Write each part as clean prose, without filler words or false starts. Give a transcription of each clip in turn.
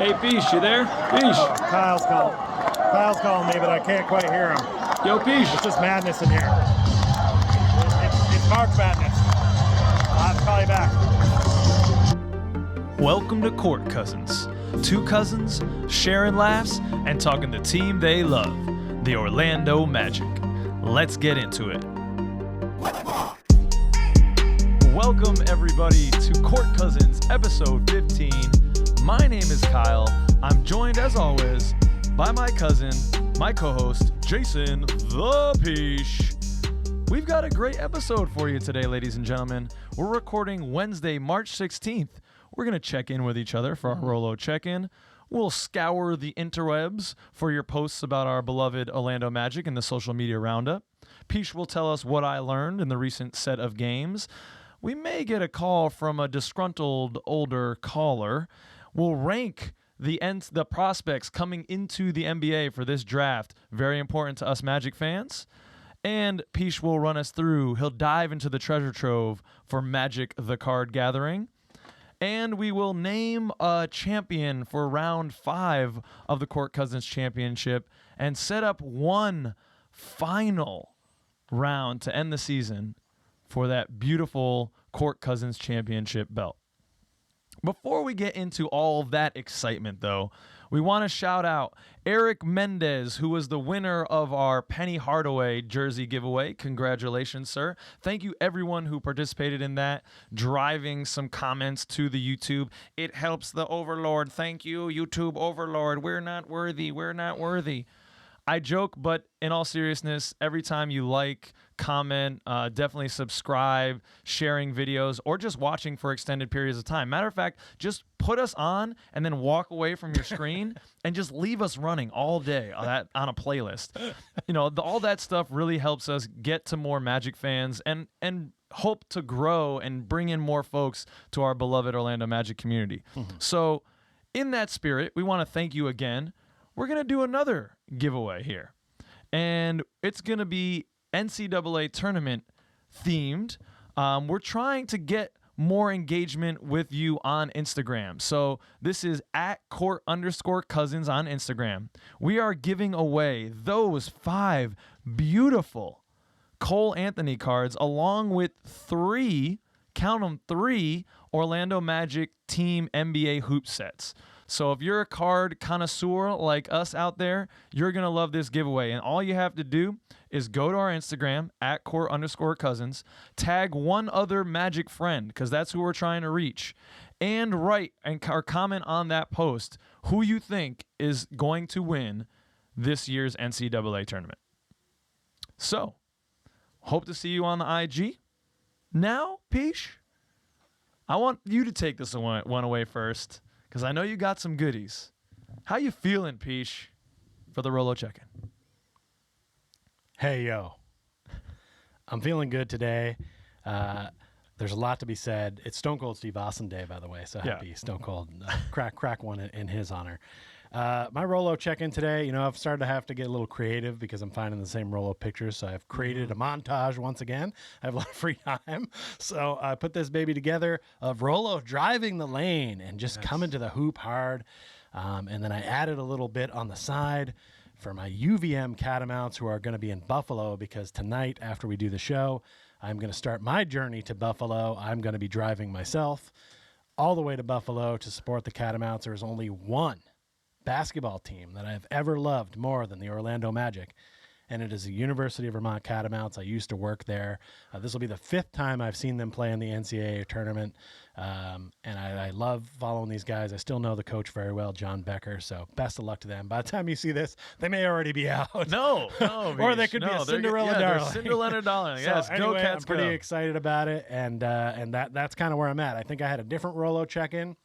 Hey, Peach, you there? Peach. Oh, Kyle's calling me, but I can't quite hear him. Yo, Peach. It's just madness in here. It's March Madness. I'll have to call you back. Welcome to Court Cousins. Two cousins sharing laughs and talking the team they love, the Orlando Magic. Let's get into it. Welcome, everybody, to Court Cousins, episode 15. My name is Kyle. I'm joined, as always, by my cousin, my co-host, Jason the Peach. We've got a great episode for you today, ladies and gentlemen. We're recording Wednesday, March 16th. We're going to check in with each other for our ROLO Check In. We'll scour the interwebs for your posts about our beloved Orlando Magic and the social media roundup. Peach will tell us what I learned in the recent set of games. We may get a call from a disgruntled older caller. We'll rank the prospects coming into the NBA for this draft. Very important to us Magic fans. And Peach will run us through. He'll dive into the treasure trove for Magic the Card Gathering. And we will name a champion for round 5 of the Court Cousins Championship and set up one final round to end the season for that beautiful Court Cousins Championship belt. Before we get into all of that excitement, though, we want to shout out Eric Mendez, who was the winner of our Penny Hardaway jersey giveaway. Congratulations, sir. Thank you, everyone who participated in that, driving some comments to the YouTube. It helps the overlord. Thank you, YouTube overlord. We're not worthy. We're not worthy. I joke, but in all seriousness, every time you like, comment, definitely subscribe, sharing videos, or just watching for extended periods of time. Matter of fact, just put us on and then walk away from your screen and just leave us running all day on a playlist. You know, all that stuff really helps us get to more Magic fans and hope to grow and bring in more folks to our beloved Orlando Magic community. Mm-hmm. So in that spirit, we want to thank you again. We're going to do another giveaway here, and it's going to be NCAA tournament themed. We're trying to get more engagement with you on Instagram. So this is at @court_cousins on Instagram. We are giving away those 5 beautiful Cole Anthony cards along with 3, count them, 3 Orlando Magic Team NBA hoop sets. So if you're a card connoisseur like us out there, you're going to love this giveaway. And all you have to do is go to our Instagram, at @court_cousins, tag one other Magic friend, because that's who we're trying to reach, and write or comment on that post who you think is going to win this year's NCAA tournament. So, hope to see you on the IG. Now, Peach, I want you to take this one away first, because I know you got some goodies. How you feeling, Peach, for the ROLO Check-In? Hey, yo. I'm feeling good today. There's a lot to be said. It's Stone Cold Steve Austin Day, by the way, so happy Stone Cold. Crack one in his honor. My ROLO check-in today, I've started to have to get a little creative because I'm finding the same ROLO pictures, so I've created a montage once again. I have a lot of free time, so I put this baby together of ROLO driving the lane and just coming to the hoop hard, and then I added a little bit on the side for my UVM Catamounts who are going to be in Buffalo, because tonight after we do the show, I'm going to start my journey to Buffalo. I'm going to be driving myself all the way to Buffalo to support the Catamounts. There's only one basketball team that I've ever loved more than the Orlando Magic, and it is the University of Vermont Catamounts. I used to work there. This will be the 5th time I've seen them play in the NCAA tournament, and I love following these guys. I still know the coach very well, John Becker, so best of luck to them. By the time you see this, they may already be out. No, or they could be a Cinderella darling. Cinderella darling. So yes, anyway, go Cats, I'm pretty go. excited about it, and that's kind of where I'm at. I think I had a different ROLO check-in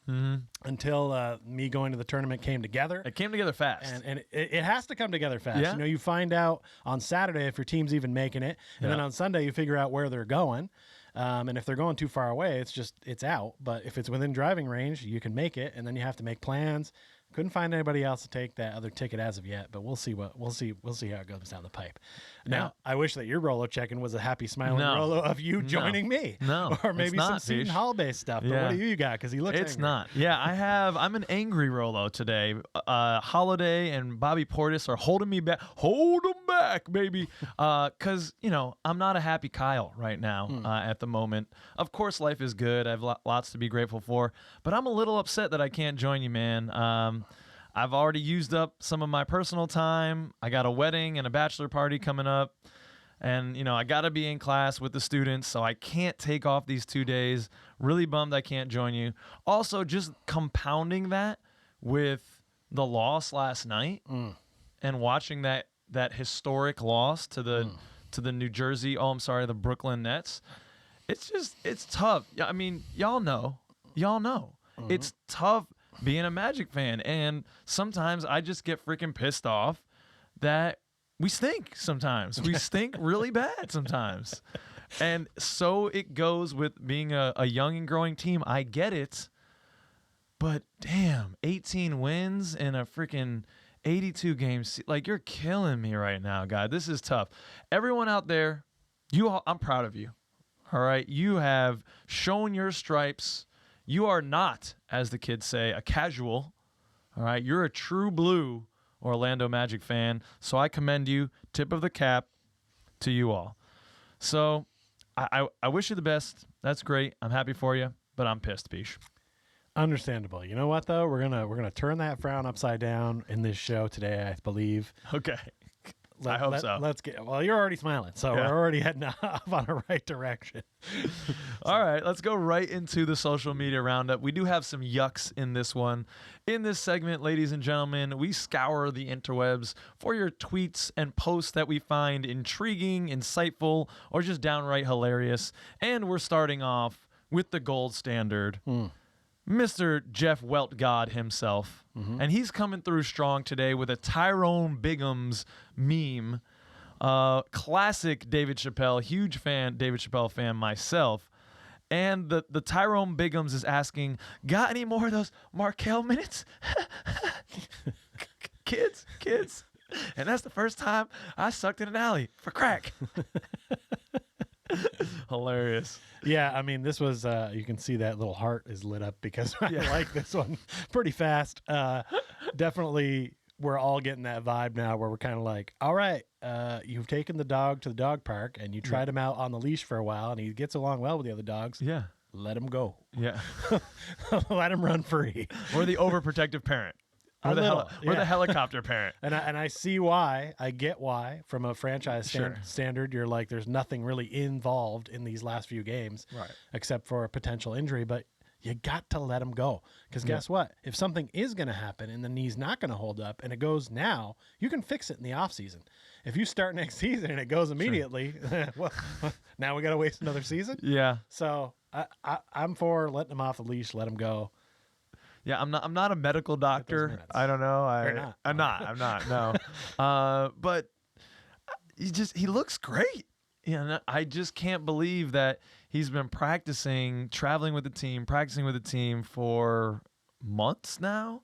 until me going to the tournament came together. It came together fast. And it has to come together fast. Yeah. You find out on Saturday if your team's even making it, and then on Sunday you figure out where they're going. And if they're going too far away, it's out. But if it's within driving range, you can make it, and then you have to make plans, Couldn't find anybody else to take that other ticket as of yet, but we'll see how it goes down the pipe. Now, I wish that your Rolo check-in was a happy, smiling Rolo of you joining me. No, or maybe it's some not, Seton Fish. Hall-based stuff. But what do you got? Because he looks It's angry. not. Yeah, I'm an angry Rolo today. Holiday and Bobby Portis are holding me back. Hold them back, baby. Because, I'm not a happy Kyle right now at the moment. Of course, life is good. I have lots to be grateful for. But I'm a little upset that I can't join you, man. I've already used up some of my personal time. I got a wedding and a bachelor party coming up. And, I got to be in class with the students, so I can't take off these 2 days. Really bummed I can't join you. Also, just compounding that with the loss last night and watching that historic loss to the the Brooklyn Nets. It's tough. I mean, y'all know. It's tough being a Magic fan, and sometimes I just get freaking pissed off that we stink sometimes. We stink really bad sometimes. And so it goes with being a young and growing team. I get it. But damn, 18 wins in a freaking 82 games. Like, you're killing me right now, guy. This is tough. Everyone out there, I'm proud of you. All right? You have shown your stripes. You are not, as the kids say, a casual. All right? You're a true blue Orlando Magic fan. So I commend you. Tip of the cap to you all. So I wish you the best. That's great. I'm happy for you, but I'm pissed, Peach. Understandable. You know what though? We're gonna turn that frown upside down in this show today, I believe. Okay. I hope so. Let's get. Well, you're already smiling, so we're already heading off on the right direction. All right, let's go right into the social media roundup. We do have some yucks in this one. In this segment, ladies and gentlemen, we scour the interwebs for your tweets and posts that we find intriguing, insightful, or just downright hilarious. And we're starting off with the gold standard. Mr. Jeff Weltgod himself. And he's coming through strong today with a Tyrone Biggums meme. Classic David Chappelle, huge David Chappelle fan myself. And the Tyrone Biggums is asking, got any more of those Markelle minutes? Kids. And that's the first time I sucked in an alley for crack. Hilarious. Yeah, I mean, this was, you can see that little heart is lit up because I like this one pretty fast. Definitely, we're all getting that vibe now where we're kind of like, all right, you've taken the dog to the dog park and you tried him out on the leash for a while and he gets along well with the other dogs. Yeah. Let him go. Yeah. Let him run free. We're the overprotective parent. We're the helicopter parent. And I see why. I get why. From a franchise standard, you're like, there's nothing really involved in these last few games, except for a potential injury. But you got to let him go. Because guess what? If something is going to happen and the knee's not going to hold up and it goes now, you can fix it in the offseason. If you start next season and it goes immediately, well, now we got to waste another season? Yeah. So I'm for letting him off the leash, let him go. Yeah, I'm not a medical doctor. I don't know. I'm not. No. But he looks great. I just can't believe that he's been traveling with the team for months now,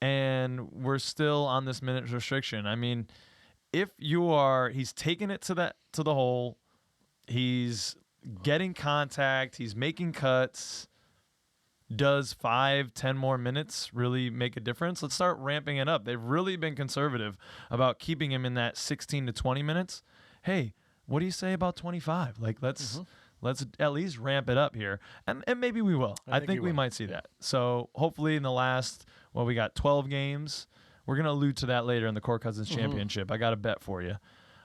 and we're still on this minutes restriction. I mean, he's taking it to the hole. He's getting contact. He's making cuts. Does 5-10 more minutes really make a difference? Let's start ramping it up. They've really been conservative about keeping him in that 16 to 20 minutes. Hey, what do you say about 25? Like, let's at least ramp it up here. And maybe we will. I think we might see that. So hopefully in the last, we got 12 games. We're going to allude to that later in the Court Cousins Championship. I got a bet for you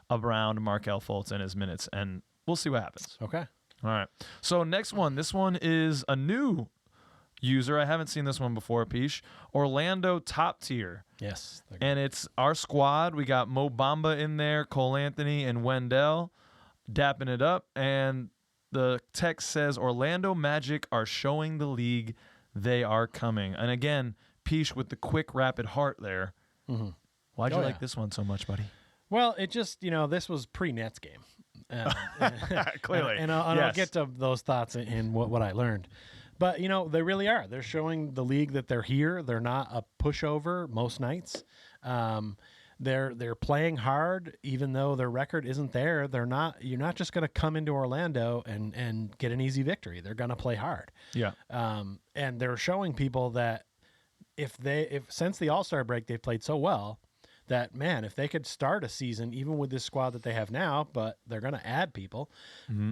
around Markelle Fultz and his minutes, and we'll see what happens. Okay. All right. So next one. This one is a new user. I haven't seen this one before, Peach. Orlando Top Tier. Yes. And it's our squad. We got Mo Bamba in there, Cole Anthony, and Wendell dapping it up. And the text says, Orlando Magic are showing the league they are coming. And again, Peach with the quick, rapid heart there. Why'd you like this one so much, buddy? Well, it just, this was pre-Nets game. Clearly. And I'll get to those thoughts in what I learned. But, they really are. They're showing the league that they're here. They're not a pushover most nights. They're playing hard, even though their record isn't there. You're not just going to come into Orlando and get an easy victory. They're going to play hard. Yeah. And they're showing people that if since the All-Star break, they've played so well that, man, if they could start a season, even with this squad that they have now, but they're going to add people. Mm-hmm.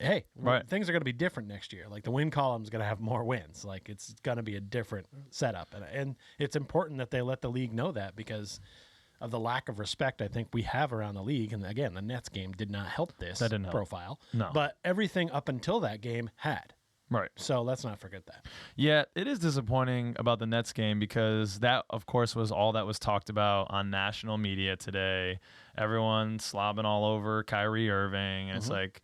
Hey, right. Things are going to be different next year. Like the win column is going to have more wins. Like it's going to be a different setup. And it's important that they let the league know that because of the lack of respect I think we have around the league. And again, the Nets game did not help this profile. No. But everything up until that game had. Right. So let's not forget that. Yeah, it is disappointing about the Nets game because that, of course, was all that was talked about on national media today. Everyone slobbing all over Kyrie Irving. And it's like...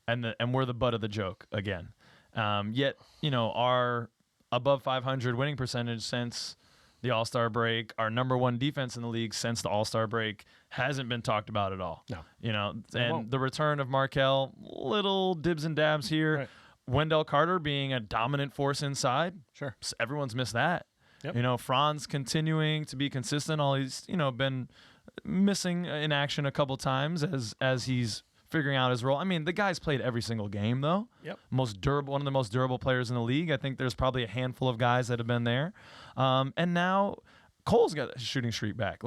And we're the butt of the joke again. Yet, our above 500 winning percentage since the All-Star break, our number one defense in the league since the All-Star break hasn't been talked about at all. No. And the return of Markelle, little dibs and dabs here. Right. Wendell Carter being a dominant force inside. Sure. Everyone's missed that. Yep. Franz continuing to be consistent. All he's, been missing in action a couple times as he's figuring out his role. I mean, the guy's played every single game, though. Yep. Most durable, one of the most durable players in the league. I think there's probably a handful of guys that have been there. And now Cole's got a shooting streak back.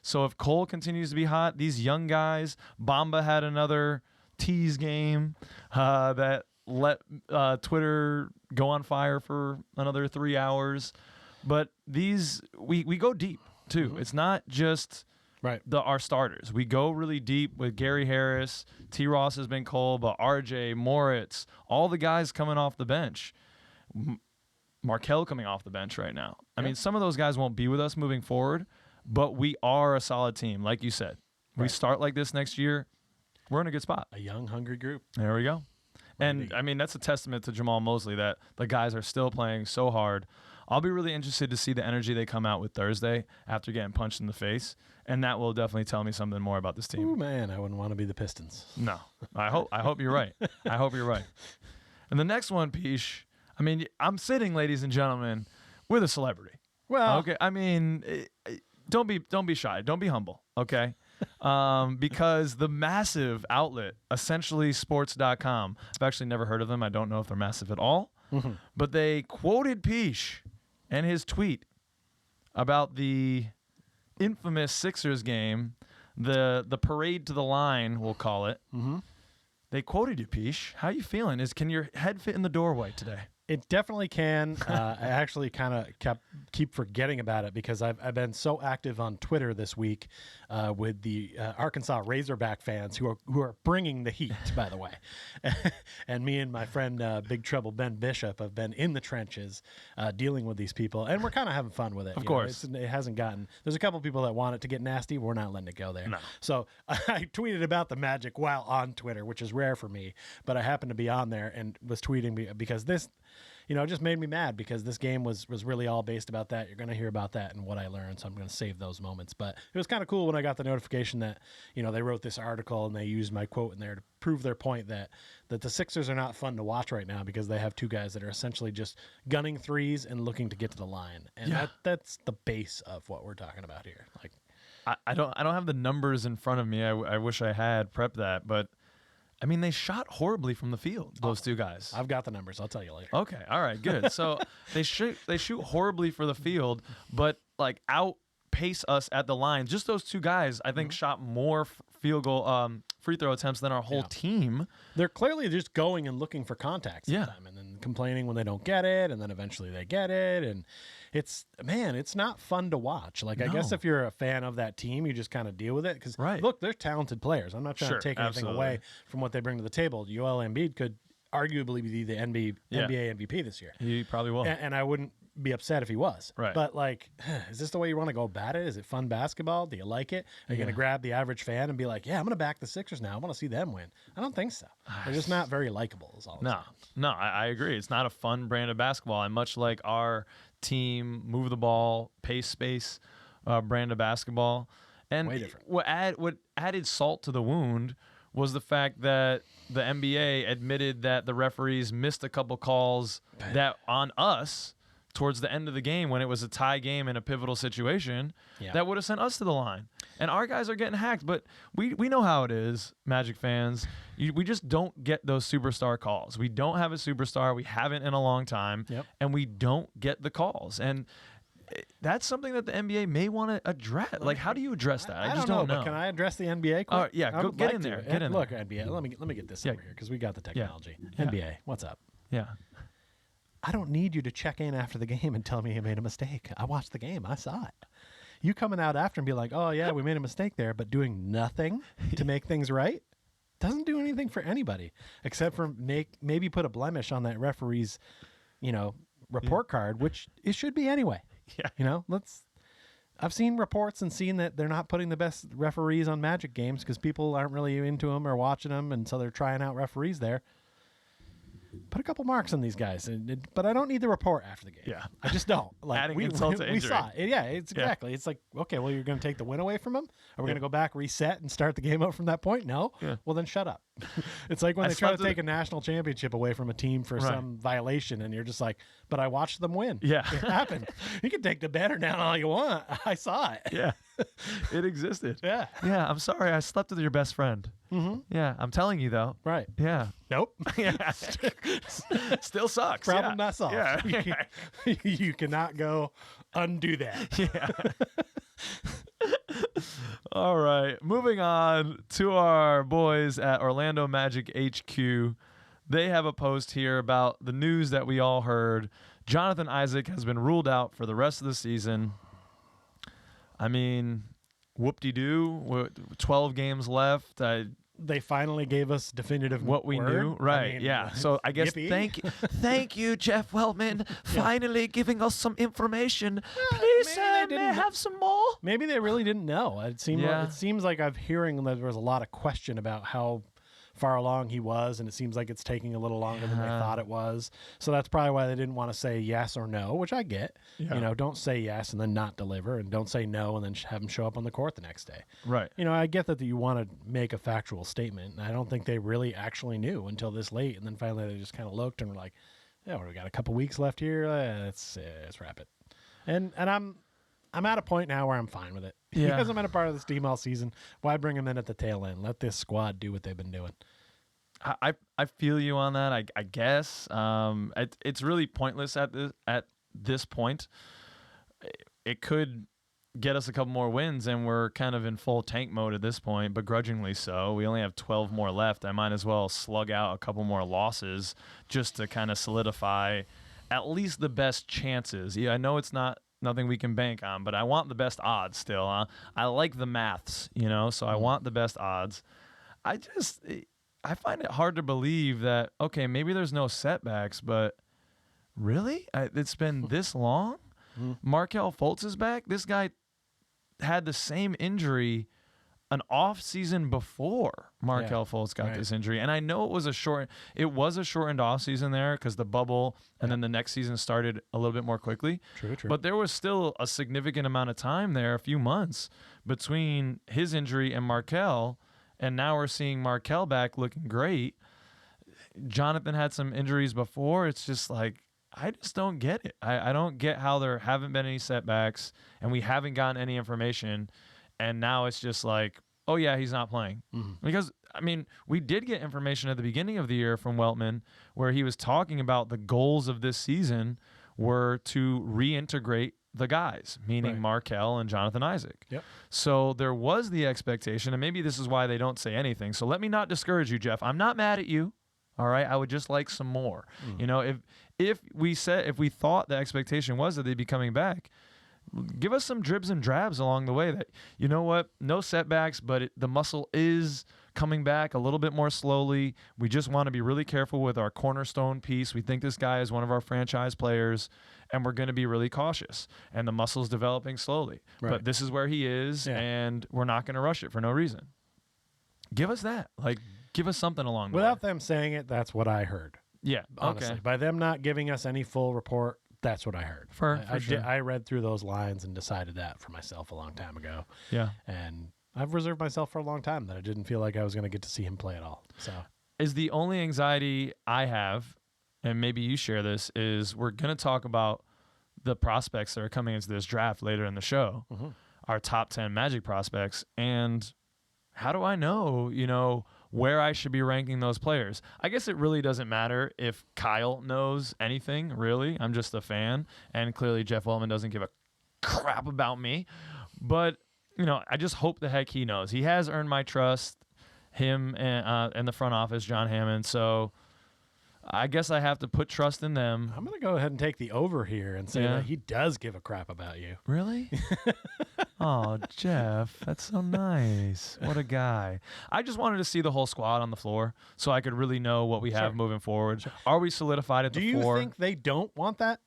So if Cole continues to be hot, these young guys, Bamba had another tease game that let Twitter go on fire for another 3 hours. But these, we go deep, too. Mm-hmm. It's not just... Right. Our starters. We go really deep with Gary Harris. T. Ross has been Cole, but RJ, Moritz, all the guys coming off the bench. Markelle coming off the bench right now. I mean, some of those guys won't be with us moving forward, but we are a solid team, like you said. We start like this next year, we're in a good spot. A young, hungry group. There we go. And, I mean, that's a testament to Jamal Mosley that the guys are still playing so hard. I'll be really interested to see the energy they come out with Thursday after getting punched in the face, and that will definitely tell me something more about this team. Ooh, man, I wouldn't want to be the Pistons. No. I hope you're right. I hope you're right. And the next one, Peesh, I mean, I'm sitting, ladies and gentlemen, with a celebrity. Well, okay. I mean, don't be shy. Don't be humble, okay? Because the massive outlet, essentially sports.com, I've actually never heard of them. I don't know if they're massive at all. Mm-hmm. But they quoted Peesh and his tweet about the infamous Sixers game, the parade to the line, we'll call it. Mm-hmm. They quoted you, Peesh. How you feeling? Can your head fit in the doorway today? It definitely can. I actually kind of keep forgetting about it because I've been so active on Twitter this week with the Arkansas Razorback fans who are bringing the heat, by the way. And me and my friend Big Trouble Ben Bishop have been in the trenches dealing with these people, and we're kind of having fun with it. Of course, it hasn't gotten. There's a couple people that want it to get nasty. We're not letting it go there. No. So I tweeted about the Magic while on Twitter, which is rare for me, but I happened to be on there and was tweeting because this. It just made me mad because this game was really all based about that. You're going to hear about that and what I learned, so I'm going to save those moments. But it was kind of cool when I got the notification that, they wrote this article and they used my quote in there to prove their point that the Sixers are not fun to watch right now because they have two guys that are essentially just gunning threes and looking to get to the line. And that's the base of what we're talking about here. I don't have the numbers in front of me. I wish I had prepped that, but I mean, they shot horribly from the field, those two guys. I've got the numbers. I'll tell you later. Okay. All right. Good. So they shoot horribly for the field, but outpace us at the line. Just those two guys, I think, shot more field goal, free throw attempts than our whole team. They're clearly just going and looking for contact sometime and then complaining when they don't get it, and then eventually they get it. And it's not fun to watch. I guess if you're a fan of that team, you just kind of deal with it. Because, look, they're talented players. I'm not trying to take anything away from what they bring to the table. Joel Embiid could arguably be the NBA MVP this year. He probably will. And I wouldn't be upset if he was. Right. But, is this the way you want to go about it? Is it fun basketball? Do you like it? Are you going to grab the average fan and be like, yeah, I'm going to back the Sixers now. I want to see them win. I don't think so. They're just not very likable is all I'm saying. No, I agree. It's not a fun brand of basketball. And much like our team, move the ball, pace space brand of basketball. And way different. What added salt to the wound was the fact that the NBA admitted that the referees missed a couple calls that on us towards the end of the game when it was a tie game in a pivotal situation that would have sent us to the line. And our guys are getting hacked, but we know how it is, Magic fans. We just don't get those superstar calls. We don't have a superstar. We haven't in a long time, and we don't get the calls. And that's something that the NBA may want to address. Like, how do you address that? I just don't know. But can I address the NBA quick? Yeah, go get in there. Get in Look, there. NBA, let me get this over here because we got the technology. Yeah. NBA, what's up? Yeah. I don't need you to check in after the game and tell me you made a mistake. I watched the game. I saw it. You coming out after and be like, oh, yeah, we made a mistake there, but doing nothing to make things right doesn't do anything for anybody except for maybe put a blemish on that referee's, report card, which it should be anyway. Yeah. I've seen reports and seen that they're not putting the best referees on Magic games because people aren't really into them or watching them, and so they're trying out referees there. Put a couple marks on these guys, but I don't need the report after the game. Yeah, I just don't. Like, adding insult to injury. We saw it. Yeah, it's exactly. It's like, okay, well, you're going to take the win away from them? Are we going to go back, reset, and start the game up from that point? No. Yeah. Well, then shut up. It's like when they try to take a national championship away from a team for some violation, and you're just like, but I watched them win. Yeah, it happened. You can take the banner down all you want. I saw it. Yeah, it existed. Yeah. I'm sorry. I slept with your best friend. Mm-hmm. Yeah, I'm telling you though. Right. Yeah. Nope. Yeah. Still sucks. Problem not solved. Yeah. You cannot go undo that. Yeah. All right. Moving on to our boys at Orlando Magic HQ. They have a post here about the news that we all heard. Jonathan Isaac has been ruled out for the rest of the season. I mean, whoop-de-doo. 12 games left. They finally gave us definitive what we knew, right? So I guess thank you, Jeff Weltman, finally giving us some information. Please, may I have some more? Maybe they really didn't know. It seems like I'm hearing that there was a lot of question about how far along he was, and it seems like it's taking a little longer than they thought it was. So that's probably why they didn't want to say yes or no, which I get. Yeah. Don't say yes and then not deliver, and don't say no and then have him show up on the court the next day. Right. I get that you want to make a factual statement, and I don't think they really actually knew until this late, and then finally they just kind of looked and were like, yeah, we got a couple weeks left here. Let's wrap it. And I'm at a point now where I'm fine with it. Yeah. Because I'm in a part of this team all season. Why bring them in at the tail end? Let this squad do what they've been doing. I feel you on that. I guess it's really pointless at this point. It could get us a couple more wins, and we're kind of in full tank mode at this point, begrudgingly so. We only have 12 more left. I might as well slug out a couple more losses just to kind of solidify at least the best chances. Yeah, I know it's nothing we can bank on, but I want the best odds still. I like the maths, so I want the best odds. I find it hard to believe that, okay, maybe there's no setbacks, but really? It's been this long? Markelle Fultz is back? This guy had the same injury an off season before Markelle Fultz got this injury. And I know it was a shortened off season there because the bubble and then the next season started a little bit more quickly. True. But there was still a significant amount of time there, a few months, between his injury and Markelle. And now we're seeing Markelle back looking great. Jonathan had some injuries before. It's just like, I just don't get it. I don't get how there haven't been any setbacks and we haven't gotten any information. And now it's just like, oh, yeah, he's not playing. Mm-hmm. Because, I mean, we did get information at the beginning of the year from Weltman where he was talking about the goals of this season were to reintegrate the guys, meaning Markelle and Jonathan Isaac. Yep. So there was the expectation, and maybe this is why they don't say anything. So let me not discourage you, Jeff. I'm not mad at you. All right. I would just like some more. If we thought the expectation was that they'd be coming back, give us some dribs and drabs along the way that, you know what, no setbacks, but the muscle is coming back a little bit more slowly. We just want to be really careful with our cornerstone piece. We think this guy is one of our franchise players, and we're going to be really cautious. And the muscle's developing slowly. Right. But this is where he is, and we're not going to rush it for no reason. Give us that. Give us something along the way. Without them saying it, that's what I heard. Yeah, honestly. Okay. By them not giving us any full report, that's what I heard. For sure. I read through those lines and decided that for myself a long time ago. Yeah. And I've reserved myself for a long time that I didn't feel like I was going to get to see him play at all. So is the only anxiety I have, and maybe you share this, is we're going to talk about the prospects that are coming into this draft later in the show, our top 10 Magic prospects, and how do I know, where I should be ranking those players? I guess it really doesn't matter if Kyle knows anything, really. I'm just a fan, and clearly Jeff Weltman doesn't give a crap about me. But, I just hope the heck he knows. He has earned my trust, him and the front office, John Hammond, so I guess I have to put trust in them. I'm going to go ahead and take the over here and say that he does give a crap about you. Really? Oh, Jeff, that's so nice. What a guy. I just wanted to see the whole squad on the floor so I could really know what we have moving forward. Sure. Are we solidified at the 4? Do you think they don't want that?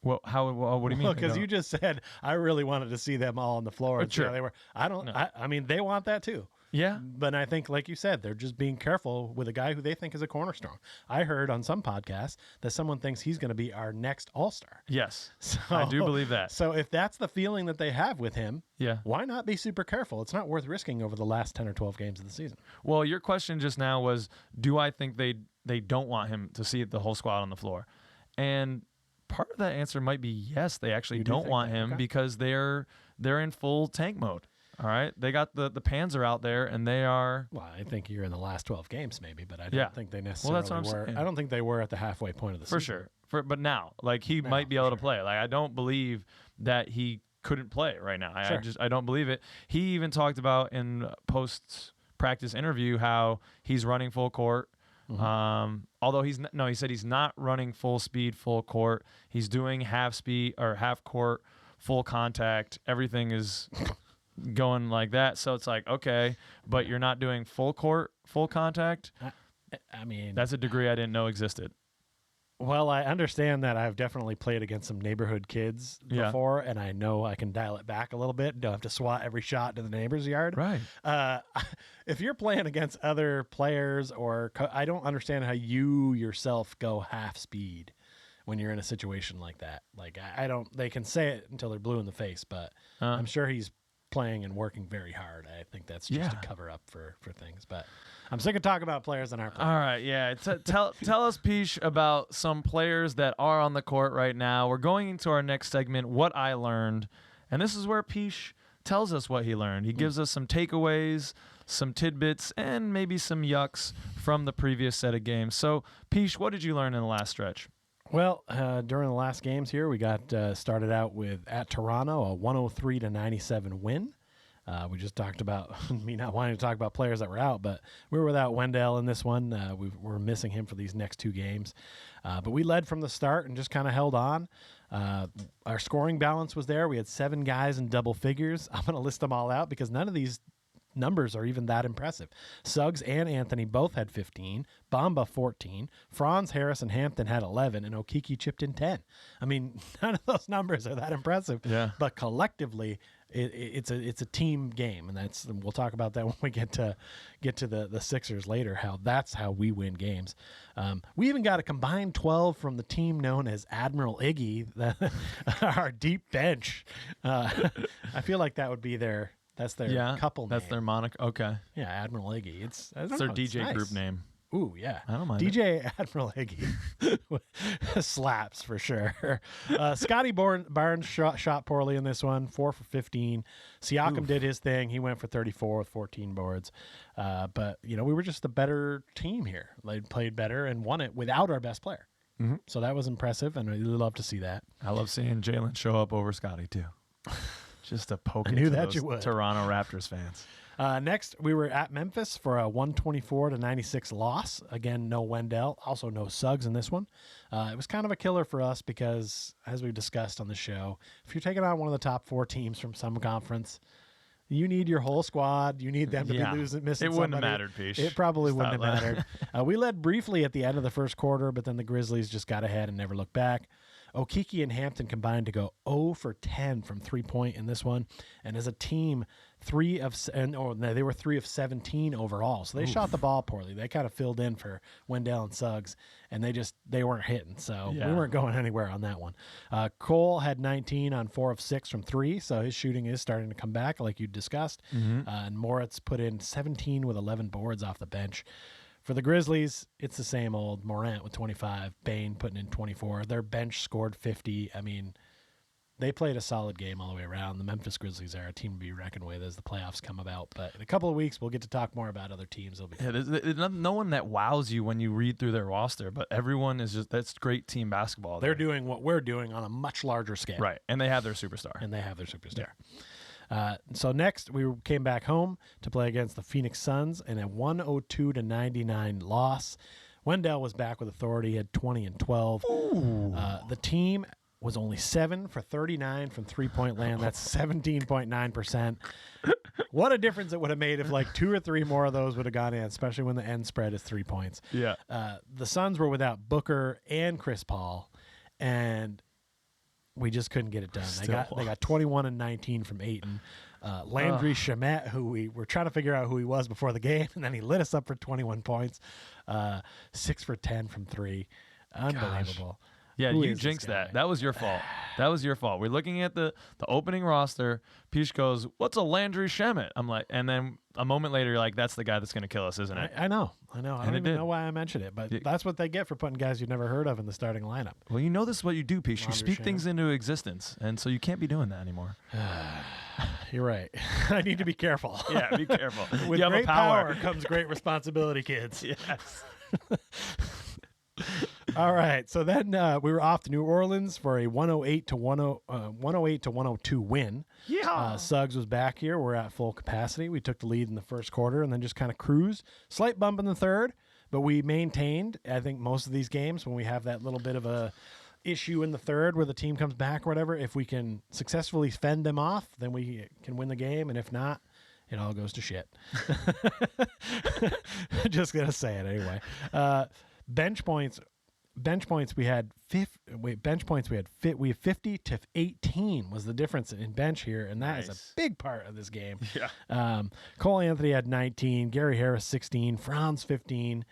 Well, what do you mean? Because you just said I really wanted to see them all on the floor. And sure. They were. I don't. No. I mean, they want that too. Yeah. But I think, like you said, they're just being careful with a guy who they think is a cornerstone. I heard on some podcasts that someone thinks he's going to be our next All-Star. Yes. So, I do believe that. So if that's the feeling that they have with him, why not be super careful? It's not worth risking over the last 10 or 12 games of the season. Well, your question just now was, do I think they don't want him to see the whole squad on the floor? And part of that answer might be yes, they actually don't want him because they're in full tank mode. All right, they got the Panzer out there, and they are. Well, I think you're in the last 12 games, maybe, but I don't think they necessarily that's what I'm were. saying. I don't think they were at the halfway point of the season. For sure. But now, he might be able to play. I don't believe that he couldn't play right now. I don't believe it. He even talked about in post-practice interview how he's running full court. Although he said he's not running full speed, full court. He's doing half speed or half court, full contact. Everything is going like that. So it's like, okay, but you're not doing full court, full contact. I mean, that's a degree I didn't know existed. Well, I understand that I've definitely played against some neighborhood kids before, and I know I can dial it back a little bit. Don't have to swat every shot to the neighbor's yard. Right. If you're playing against other players, I don't understand how you yourself go half speed when you're in a situation like that. I don't. They can say it until they're blue in the face, but I'm sure he's playing and working very hard. I think that's just a cover up for things. But I'm sick of talking about players that aren't playing. All right, yeah. Tell us, Peach, about some players that are on the court right now. We're going into our next segment, What I Learned. And this is where Peach tells us what he learned. He gives us some takeaways, some tidbits, and maybe some yucks from the previous set of games. So, Peach, what did you learn in the last stretch? Well, during the last games here, we got started out with at Toronto, a 103-97 win. We just talked about me not wanting to talk about players that were out, but we were without Wendell in this one. We were missing him for these next 2 games. But we led from the start and just kind of held on. Our scoring balance was there. We had 7 guys in double figures. I'm going to list them all out because none of these numbers are even that impressive. Suggs and Anthony both had 15, Bamba 14, Franz, Harris, and Hampton had 11, and Okeke chipped in 10. I mean, none of those numbers are that impressive. Yeah. But collectively, it's a team game, and we'll talk about that when we get to the Sixers later. That's how we win games. We even got a combined 12 from the team known as Admiral Iggy, our deep bench. I feel like that would be That's their couple name. That's their moniker. Okay. Yeah, Admiral Iggy. It's their DJ group name. Ooh, yeah. I don't mind DJ Admiral Iggy. Slaps for sure. Scotty Barnes shot poorly in this one, 4 for 15. Siakam did his thing. He went for 34 with 14 boards. But, we were just the better team here. They played better and won it without our best player. Mm-hmm. So that was impressive, and we love to see that. I love seeing Jalen show up over Scotty, too. Just a poke I knew to that those you would. Toronto Raptors fans. Next, we were at Memphis for a 124-96 loss. Again, no Wendell, also no Suggs in this one. It was kind of a killer for us because, as we discussed on the show, if you're taking on one of the top 4 teams from some conference, you need your whole squad. You need them to be missing somebody. It wouldn't have mattered, Peach. It probably wouldn't have mattered. We led briefly at the end of the first quarter, but then the Grizzlies just got ahead and never looked back. Okeke and Hampton combined to go 0 for 10 from 3-point in this one. And as a team, they were 3 of 17 overall. So they shot the ball poorly. They kind of filled in for Wendell and Suggs, and they weren't hitting. So we weren't going anywhere on that one. Cole had 19 on 4 of 6 from 3. So his shooting is starting to come back, like you discussed. And Moritz put in 17 with 11 boards off the bench. For the Grizzlies, it's the same old. Morant with 25, Bane putting in 24. Their bench scored 50. I mean, they played a solid game all the way around. The Memphis Grizzlies are a team to be reckoned with as the playoffs come about. But in a couple of weeks, we'll get to talk more about other teams. There's no one that wows you when you read through their roster, but everyone is that's great team basketball. They're doing what we're doing on a much larger scale. Right, and they have their superstar. So next, we came back home to play against the Phoenix Suns in a 102-99 loss. Wendell was back with authority. He had 20 and 12. The team was only 7 for 39 from three-point land. That's 17.9%. What a difference it would have made if like 2 or 3 more of those would have gone in, especially when the end spread is 3 points. Yeah. The Suns were without Booker and Chris Paul, and we just couldn't get it done. They got 21 and 19 from Ayton. Landry Shamet, who we were trying to figure out who he was before the game, and then he lit us up for 21 points. 6 for 10 from 3. Unbelievable. Gosh. Yeah, you jinxed that. That was your fault. We're looking at the opening roster. Peach goes, "What's a Landry Shamet?" I'm like, and then a moment later, you're like, "That's the guy that's going to kill us, isn't it?" I know. I don't even know why I mentioned it, but that's what they get for putting guys you've never heard of in the starting lineup. Well, you know this is what you do, Peach. You speak things into existence, and so you can't be doing that anymore. You're right. I need to be careful. Yeah, be careful. With you great have power comes great responsibility, kids. Yes. All right, so then we were off to New Orleans for a 108-102 win. Yeah. Suggs was back here. We're at full capacity. We took the lead in the first quarter and then just kind of cruised. Slight bump in the third, but we maintained, I think, most of these games when we have that little bit of a issue in the third where the team comes back or whatever. If we can successfully fend them off, then we can win the game, and if not, it all goes to shit. Just gonna say it anyway. Bench points we had 50 to 18 was the difference in bench here, and that is a big part of this game. Yeah. Cole Anthony had 19, Gary Harris 16, Franz 15,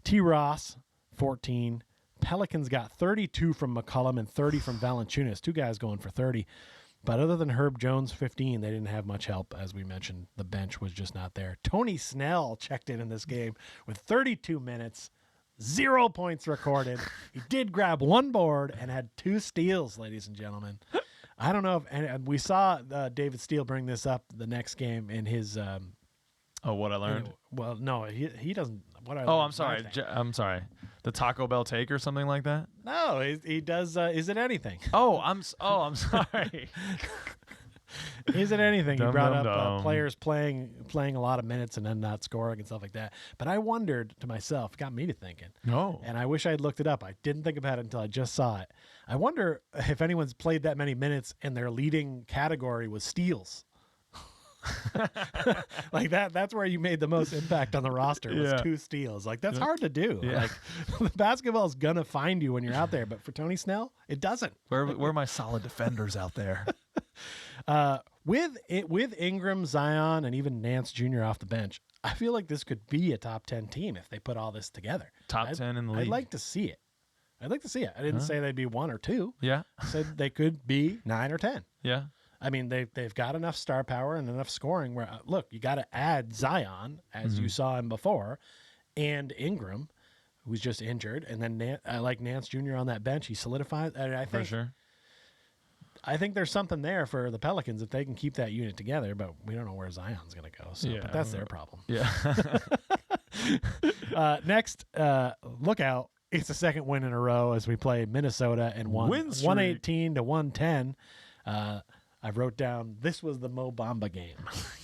T. Ross 14. Pelicans got 32 from McCollum and 30 from Valanciunas. 2 guys going for 30. But other than Herb Jones 15, they didn't have much help. As we mentioned, the bench was just not there. Tony Snell checked in this game with 32 minutes. 0 points recorded. He did grab 1 board and had 2 steals, ladies and gentlemen. I don't know if and we saw David Steele bring this up the next game in his. What I learned. Well, no, he doesn't. What I I'm sorry. I'm sorry. The Taco Bell take or something like that. No, he does. Is it anything? I'm sorry. Is it anything? He brought up players playing a lot of minutes and then not scoring and stuff like that. But I wondered to myself, got me to thinking. No. And I wish I had looked it up. I didn't think about it until I just saw it. I wonder if anyone's played that many minutes and their leading category was steals. Like that's where you made the most impact on the roster was 2 steals. Like that's hard to do. Yeah. Like basketball is gonna find you when you're out there, but for Tony Snell, it doesn't. Where are my solid defenders out there? With Ingram, Zion, and even Nance Jr. off the bench, I feel like this could be a top 10 team if they put all this together. Top 10 in the league. I'd like to see it. I didn't say they'd be 1 or 2. Yeah. I said they could be 9 or 10. Yeah. I mean, they've got enough star power and enough scoring where, look, you got to add Zion, as you saw him before, and Ingram, who's just injured, and then I like Nance Jr. on that bench. He solidifies. I think, for sure. I think there's something there for the Pelicans if they can keep that unit together, but we don't know where Zion's going to go. So, but that's their problem. Yeah. Next, look out. It's the second win in a row as we play Minnesota and won 118 to 110. I wrote down this was the Mo Bamba game.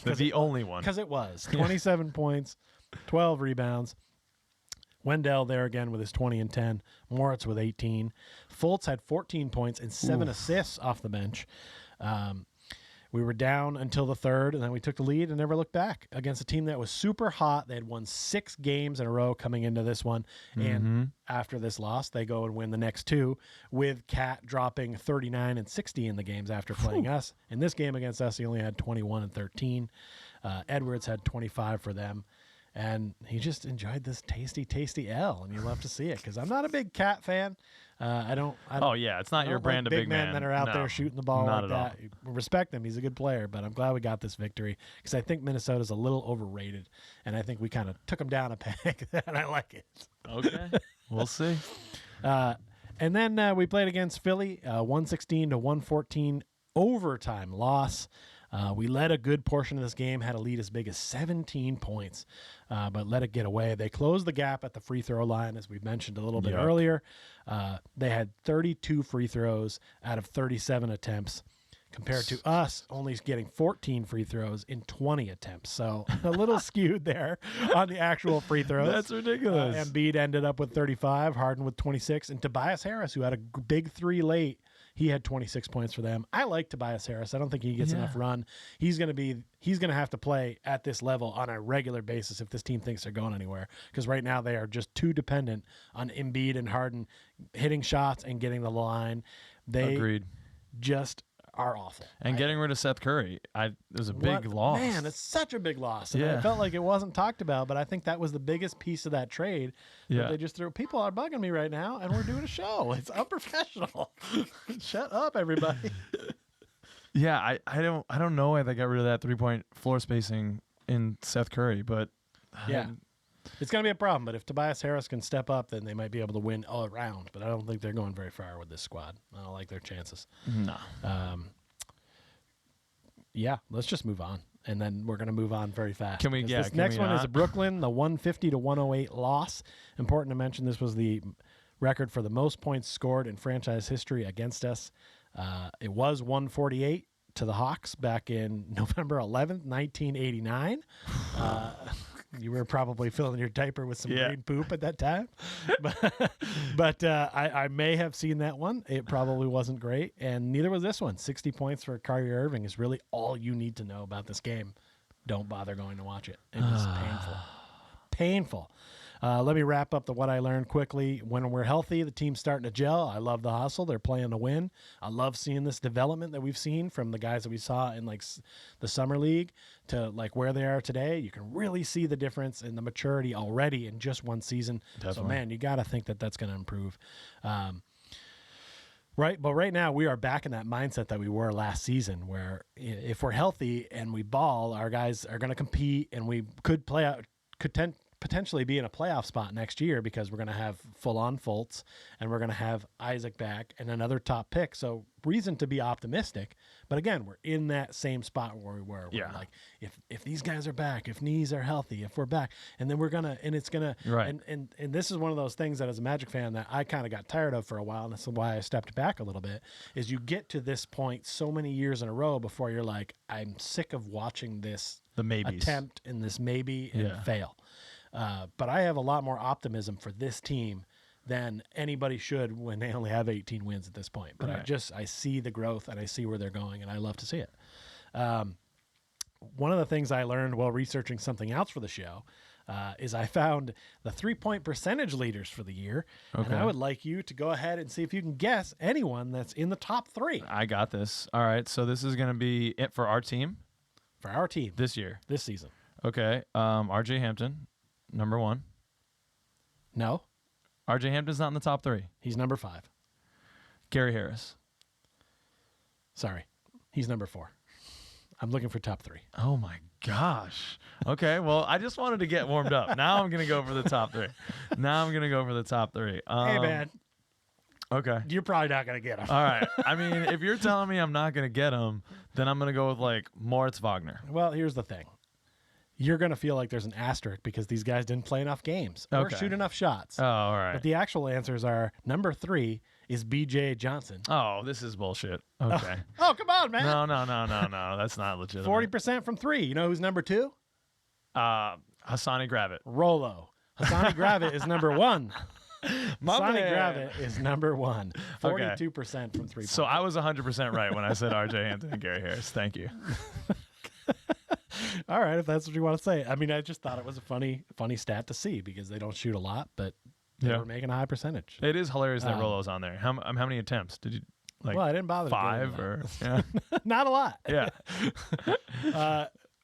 The only one. Because it was. 27 points, 12 rebounds. Wendell there again with his 20 and 10. Moritz with 18. Fultz had 14 points and 7 assists off the bench. We were down until the third, and then we took the lead and never looked back against a team that was super hot. They had won 6 games in a row coming into this one. And after this loss, they go and win the next 2 with Cat dropping 39 and 60 in the games after playing us. In this game against us, he only had 21 and 13. Edwards had 25 for them. And he just enjoyed this tasty L, and you love to see it because I'm not a big Cat fan. I don't. Oh yeah, it's not your brand like of big men that are out there shooting the ball not like at that. Respect him; he's a good player. But I'm glad we got this victory because I think Minnesota's a little overrated, and I think we kind of took them down a peg, and I like it. Okay, we'll see. And then we played against Philly, 116 to 114 overtime loss. We led a good portion of this game, had a lead as big as 17 points, but let it get away. They closed the gap at the free throw line, as we mentioned a little bit earlier. They had 32 free throws out of 37 attempts, compared to us only getting 14 free throws in 20 attempts. So a little skewed there on the actual free throws. That's ridiculous. Embiid ended up with 35, Harden with 26, and Tobias Harris, who had a big 3 late, he had 26 points for them. I like Tobias Harris. I don't think he gets enough run. He's going to have to play at this level on a regular basis if this team thinks they're going anywhere. Because right now they are just too dependent on Embiid and Harden hitting shots and getting the line. They Agreed. just are awful. And getting rid of Seth Curry, it was a big loss. Man, it's such a big loss. And I felt like it wasn't talked about, but I think that was the biggest piece of that trade. Yeah. They just threw, people are bugging me right now, and we're doing a show. It's unprofessional. Shut up, everybody. Yeah, I don't know why they got rid of that 3-point floor spacing in Seth Curry, but yeah. It's going to be a problem, but if Tobias Harris can step up, then they might be able to win all around. But I don't think they're going very far with this squad. I don't like their chances. No. Yeah, let's just move on, and then we're going to move on very fast. Can we? Yeah. This next one is Brooklyn, the 150 to 108 loss. Important to mention, this was the record for the most points scored in franchise history against us. It was 148 to the Hawks back in November 11th, 1989. You were probably filling your diaper with some green poop at that time. But I may have seen that one. It probably wasn't great, and neither was this one. 60 points for Kyrie Irving is really all you need to know about this game. Don't bother going to watch it. It was painful. Let me wrap up what I learned quickly. When we're healthy, the team's starting to gel. I love the hustle. They're playing to win. I love seeing this development that we've seen from the guys that we saw in like the summer league to like where they are today. You can really see the difference in the maturity already in just one season. Definitely. So man, you got to think that that's going to improve. Right, but right now we are back in that mindset that we were last season, where if we're healthy and we ball, our guys are going to compete, and we could potentially be in a playoff spot next year because we're going to have full-on Fultz, and we're going to have Isaac back and another top pick. So reason to be optimistic. But again, we're in that same spot where we were. Yeah. Like if these guys are back, if knees are healthy, if we're back, and then it's gonna right. And this is one of those things that as a Magic fan that I kind of got tired of for a while, and that's why I stepped back a little bit, is you get to this point so many years in a row before you're like, I'm sick of watching this attempt and this maybe and fail. But I have a lot more optimism for this team than anybody should when they only have 18 wins at this point. But I see the growth, and I see where they're going, and I love to see it. One of the things I learned while researching something else for the show is I found the 3-point percentage leaders for the year. Okay. And I would like you to go ahead and see if you can guess anyone that's in the top 3. I got this. All right. So this is going to be it for our team? For our team. This year. This season. Okay. RJ Hampton, number 1. No. RJ Hampton's not in the top 3. He's number 5. Gary Harris. Sorry. He's number 4. I'm looking for top 3. Oh, my gosh. Okay, well, I just wanted to get warmed up. Now I'm going to go for the top 3. Hey, man. Okay. You're probably not going to get him. All right. I mean, if you're telling me I'm not going to get him, then I'm going to go with, like, Moritz Wagner. Well, here's the thing. You're going to feel like there's an asterisk because these guys didn't play enough games or shoot enough shots. Oh, all right. But the actual answers are number 3 is B.J. Johnson. Oh, this is bullshit. Okay. Oh, come on, man. No. That's not legitimate. 40% from 3. You know who's number 2? Hassani Gravett. Rolo. Hassani Gravett is number 1. Sonny Gravett is number one. 42% from 3 points. So I was 100% right when I said R.J. Hampton and Gary Harris. Thank you. All right, if that's what you want to say. I mean, I just thought it was a funny stat to see because they don't shoot a lot, but they were making a high percentage. It is hilarious that Rolo's on there. How many attempts did you? Well, I didn't bother. 5 or not a lot. Yeah.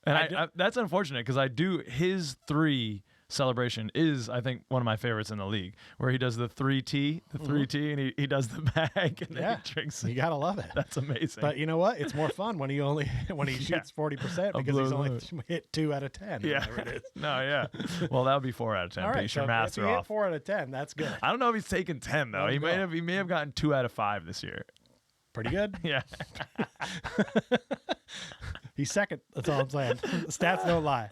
And that's unfortunate because his 3 celebration is, I think, one of my favorites in the league, where he does the 3T, and he does the bag and then he drinks it. You gotta love it. That's amazing. But you know what? It's more fun when he shoots 40% because he's only hit 2 out of 10. Yeah. It is. No, yeah. Well, that would be 4 out of 10. All right, Piece your so maths if are he hit off. 4 out of 10, that's good. I don't know if he's taken 10 though. He may have gotten 2 out of 5 this year. Pretty good. Yeah. He's second. That's all I'm saying. Stats don't lie.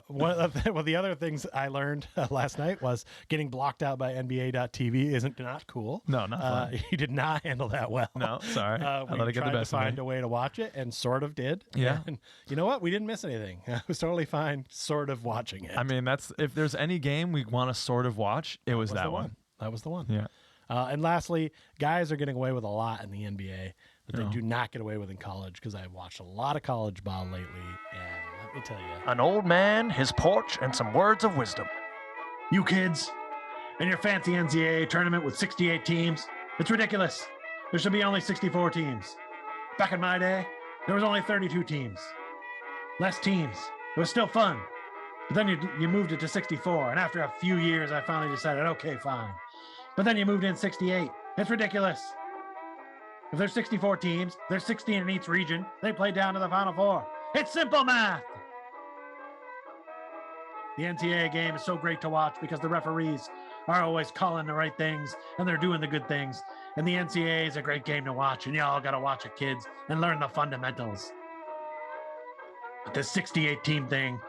One of the other things I learned last night was getting blocked out by NBA.tv not cool. No, not fun. He did not handle that well. No, sorry. I we let it get the tried best to of me. find a way to watch it and sort of did. Yeah. And you know what? We didn't miss anything. It was totally fine sort of watching it. I mean, if there's any game we want to sort of watch, it was that one. That was the one. Yeah. And lastly, guys are getting away with a lot in the NBA that they do not get away with in college because I've watched a lot of college ball lately, and let me tell you. An old man, his porch, and some words of wisdom. You kids, in your fancy NCAA tournament with 68 teams, it's ridiculous. There should be only 64 teams. Back in my day, there was only 32 teams. Less teams. It was still fun. But then you moved it to 64, and after a few years, I finally decided, okay, fine. But then you moved in 68. It's ridiculous. If there's 64 teams, there's 16 in each region. They play down to the Final Four. It's simple math. The NCAA game is so great to watch because the referees are always calling the right things and they're doing the good things. And the NCAA is a great game to watch, and y'all got to watch it, kids, and learn the fundamentals. But this 68 team thing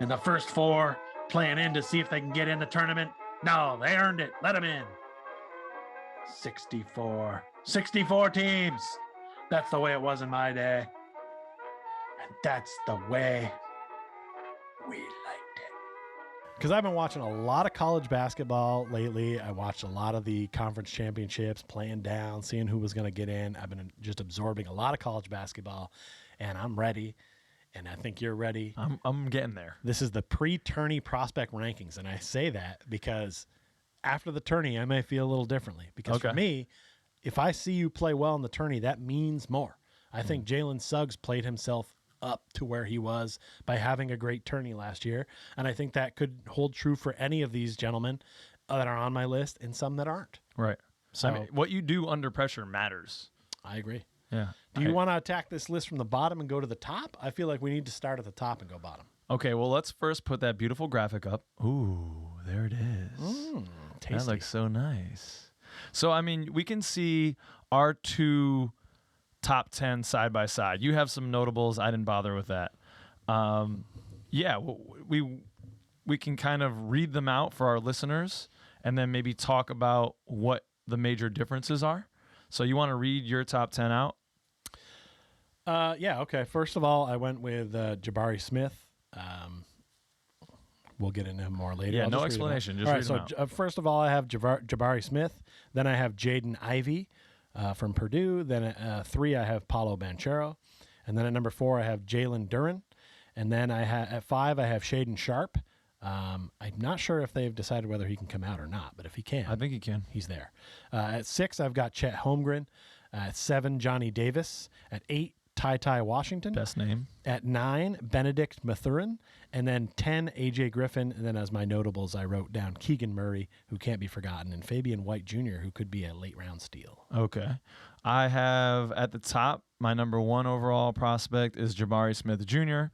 and the first 4 playing in to see if they can get in the tournament, no, they earned it. Let them in. 64 teams. That's the way it was in my day. And that's the way we liked it. Because I've been watching a lot of college basketball lately. I watched a lot of the conference championships, playing down, seeing who was going to get in. I've been just absorbing a lot of college basketball, and I'm ready. And I think you're ready. I'm getting there. This is the pre-Tourney prospect rankings, and I say that because after the Tourney, I may feel a little differently. Because for me, if I see you play well in the Tourney, that means more. I think Jalen Suggs played himself up to where he was by having a great Tourney last year, and I think that could hold true for any of these gentlemen that are on my list and some that aren't. Right. So I mean, what you do under pressure matters. I agree. Yeah. Do you want to attack this list from the bottom and go to the top? I feel like we need to start at the top and go bottom. Okay, well, let's first put that beautiful graphic up. Ooh, there it is. Tasty. That looks so nice. So, I mean, we can see our 2 top 10 side by side. You have some notables. I didn't bother with that. We can kind of read them out for our listeners and then maybe talk about what the major differences are. So you want to read your top 10 out? Yeah, okay. First of all, I went with Jabari Smith. We'll get into him more later. Yeah, no explanation. Just read them out. First of all, I have Jabari Smith. Then I have Jaden Ivey from Purdue. Then at 3, I have Paulo Banchero. And then at number 4, I have Jalen Duren. And then at 5, I have Shaedon Sharpe. I'm not sure if they've decided whether he can come out or not, but if he can, I think he can. He's there. At 6, I've got Chet Holmgren. At 7, Johnny Davis. At 8, Ty Washington. Best name. At 9, Benedict Mathurin. And then 10, A.J. Griffin. And then as my notables, I wrote down Keegan Murray, who can't be forgotten, and Fabian White Jr., who could be a late-round steal. Okay. I have at the top, my number 1 overall prospect is Jabari Smith Jr.,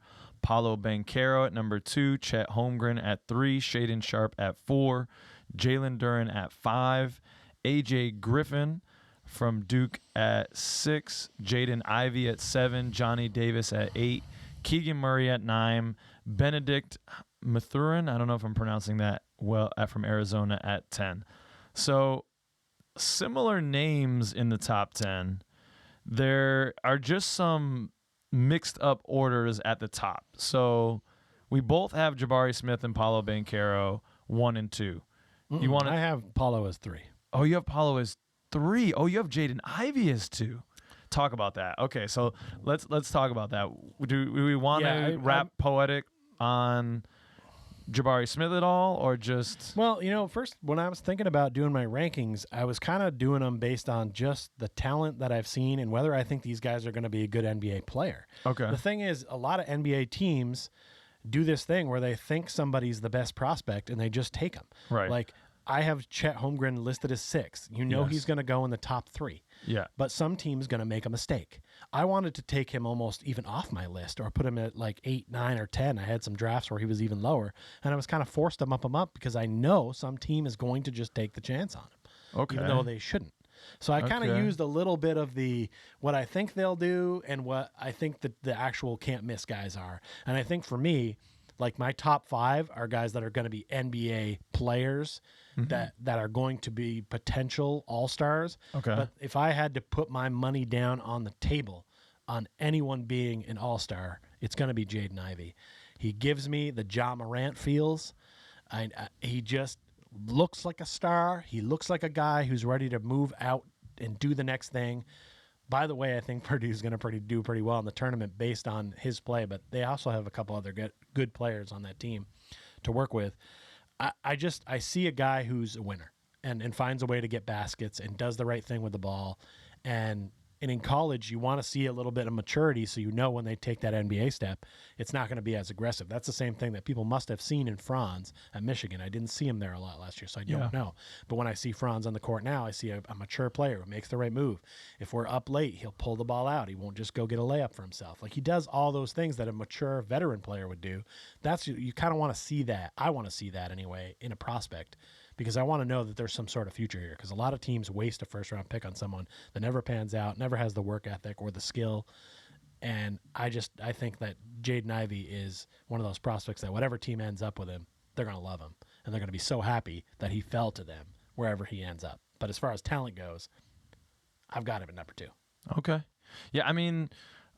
Paulo Banchero at number 2, Chet Holmgren at 3, Shaedon Sharpe at 4, Jalen Duren at 5, A.J. Griffin from Duke at 6, Jaden Ivey at 7, Johnny Davis at 8, Keegan Murray at 9, Benedict Mathurin, I don't know if I'm pronouncing that well, from Arizona at 10. So similar names in the top 10. There are just some mixed up orders at the top. So we both have Jabari Smith and Paulo Banchero 1 and 2. You want? I have Paulo as 3. Oh, you have Paulo as 3. Oh, you have Jaden Ivey as 2. Talk about that. Okay, so let's talk about that. Do we want to rap poetic on Jabari Smith at all, or just? Well, first when I was thinking about doing my rankings, I was kind of doing them based on just the talent that I've seen and whether I think these guys are going to be a good NBA player. Okay. The thing is, a lot of NBA teams do this thing where they think somebody's the best prospect and they just take them. Right. Like I have Chet Holmgren listed as 6. He's going to go in the top 3. Yeah. But some team's going to make a mistake. I wanted to take him almost even off my list or put him at like 8, 9, or 10. I had some drafts where he was even lower, and I was kind of forced to bump him up because I know some team is going to just take the chance on him, even though they shouldn't. So I kind of used a little bit of what I think they'll do and what I think that the actual can't miss guys are. And I think for me, like my top 5 are guys that are going to be NBA players that are going to be potential all-stars. Okay. But if I had to put my money down on the table on anyone being an all-star, it's going to be Jaden Ivey. He gives me the Ja Morant feels. He just looks like a star. He looks like a guy who's ready to move out and do the next thing. By the way, I think Purdue's going to do pretty well in the tournament based on his play, but they also have a couple other good players on that team to work with. I see a guy who's a winner and finds a way to get baskets and does the right thing with the ball. And in college, you want to see a little bit of maturity so when they take that NBA step, it's not going to be as aggressive. That's the same thing that people must have seen in Franz at Michigan. I didn't see him there a lot last year, so I don't know. But when I see Franz on the court now, I see a mature player who makes the right move. If we're up late, he'll pull the ball out. He won't just go get a layup for himself. Like he does all those things that a mature veteran player would do. You kind of want to see that. I want to see that anyway in a prospect, because I want to know that there's some sort of future here, because a lot of teams waste a first-round pick on someone that never pans out, never has the work ethic or the skill. And I think that Jaden Ivey is one of those prospects that whatever team ends up with him, they're going to love him, and they're going to be so happy that he fell to them wherever he ends up. But as far as talent goes, I've got him at number 2. Okay. Yeah, I mean,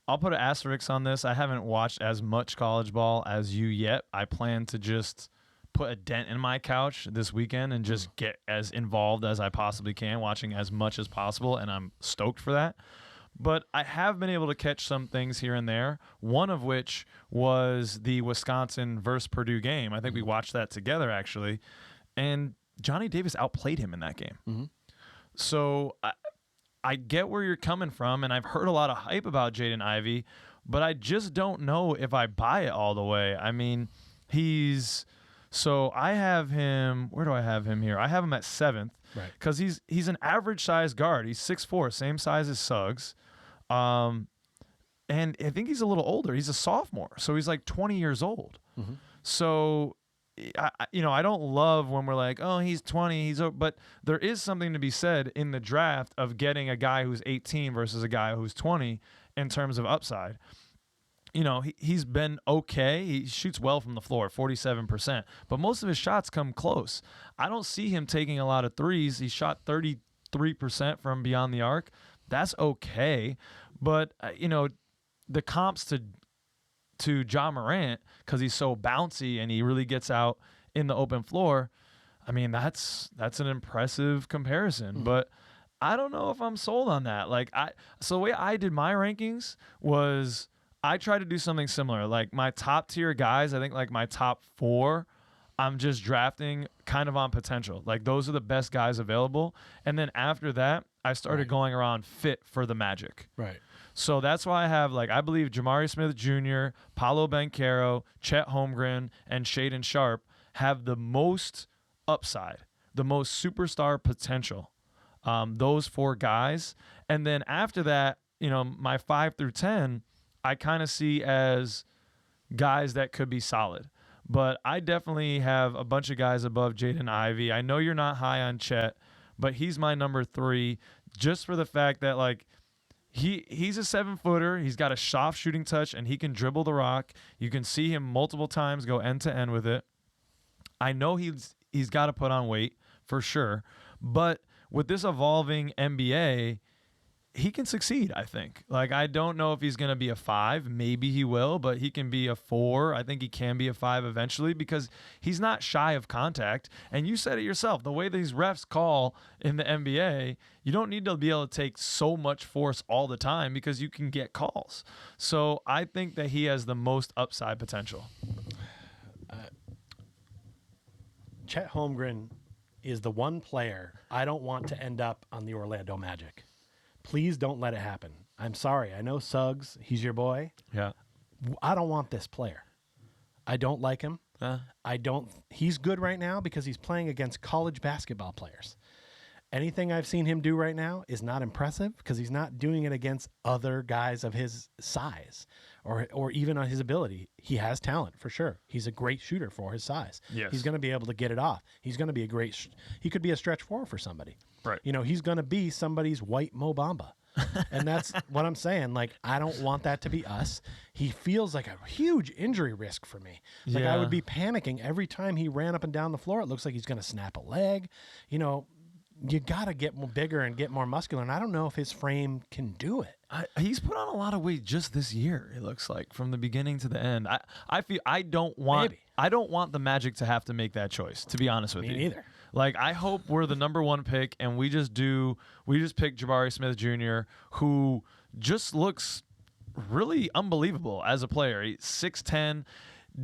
I'll put an asterisk on this. I haven't watched as much college ball as you yet. I plan to just put a dent in my couch this weekend and just get as involved as I possibly can, watching as much as possible, and I'm stoked for that. But I have been able to catch some things here and there, one of which was the Wisconsin versus Purdue game. I think we watched that together, actually, and Johnny Davis outplayed him in that game. Mm-hmm. So I get where you're coming from, and I've heard a lot of hype about Jaden Ivey, but I just don't know if I buy it all the way. I mean, So I have him. Where do I have him here? I have him at 7th, right? Because he's an average size guard. He's 6'4", same size as Suggs, and I think he's a little older. He's a sophomore, so he's like 20 years old. Mm-hmm. So, I don't love when we're like, oh, he's 20, but there is something to be said in the draft of getting a guy who's 18 versus a guy who's 20 in terms of upside. He's been okay. He shoots well from the floor, 47%, but most of his shots come close. I don't see him taking a lot of threes. He shot 33% from beyond the arc. That's okay, but the comps to Ja Morant, because he's so bouncy and he really gets out in the open floor, I mean, that's an impressive comparison, Mm-hmm. but I don't know if I'm sold on that. So the way I did my rankings was I tried to do something similar. Like my top tier guys, I think like my top 4, I'm just drafting kind of on potential. Like those are the best guys available. And then after that, I started going around fit for the Magic. Right. So that's why I have, I believe Jabari Smith Jr., Paulo Banchero, Chet Holmgren, and Shaedon Sharpe have the most upside, the most superstar potential. Those 4 guys. And then after that, my 5 through 10, I kind of see as guys that could be solid. But I definitely have a bunch of guys above Jaden Ivey. I know you're not high on Chet, but he's my number 3 just for the fact that, he's a 7-footer. He's got a soft shooting touch, and he can dribble the rock. You can see him multiple times go end-to-end with it. I know he's got to put on weight for sure. But with this evolving NBA, he can succeed, I think. Like, I don't know if he's going to be a 5. Maybe he will, but he can be a 4. I think he can be a 5 eventually because he's not shy of contact. And you said it yourself, the way these refs call in the NBA, you don't need to be able to take so much force all the time because you can get calls. So I think that he has the most upside potential. Chet Holmgren is the one player I don't want to end up on the Orlando Magic. Please don't let it happen. I'm sorry. I know Suggs, he's your boy. Yeah. I don't want this player. I don't like him. He's good right now because he's playing against college basketball players. Anything I've seen him do right now is not impressive because he's not doing it against other guys of his size or even on his ability. He has talent for sure. He's a great shooter for his size. Yes. He's going to be able to get it off. He's going to be he could be a stretch 4 for somebody. Right. You know, he's going to be somebody's white Mo Bamba. And that's what I'm saying. Like, I don't want that to be us. He feels like a huge injury risk for me. Like, I would be panicking every time he ran up and down the floor. It looks like he's going to snap a leg. You know, you got to get more bigger and get more muscular. And I don't know if his frame can do it. He's put on a lot of weight just this year, it looks like, from the beginning to the end. I feel I don't want the Magic to have to make that choice, to be honest with you. Me neither. Like, I hope we're the number 1 pick and we just pick Jabari Smith Jr., who just looks really unbelievable as a player. He's 6'10".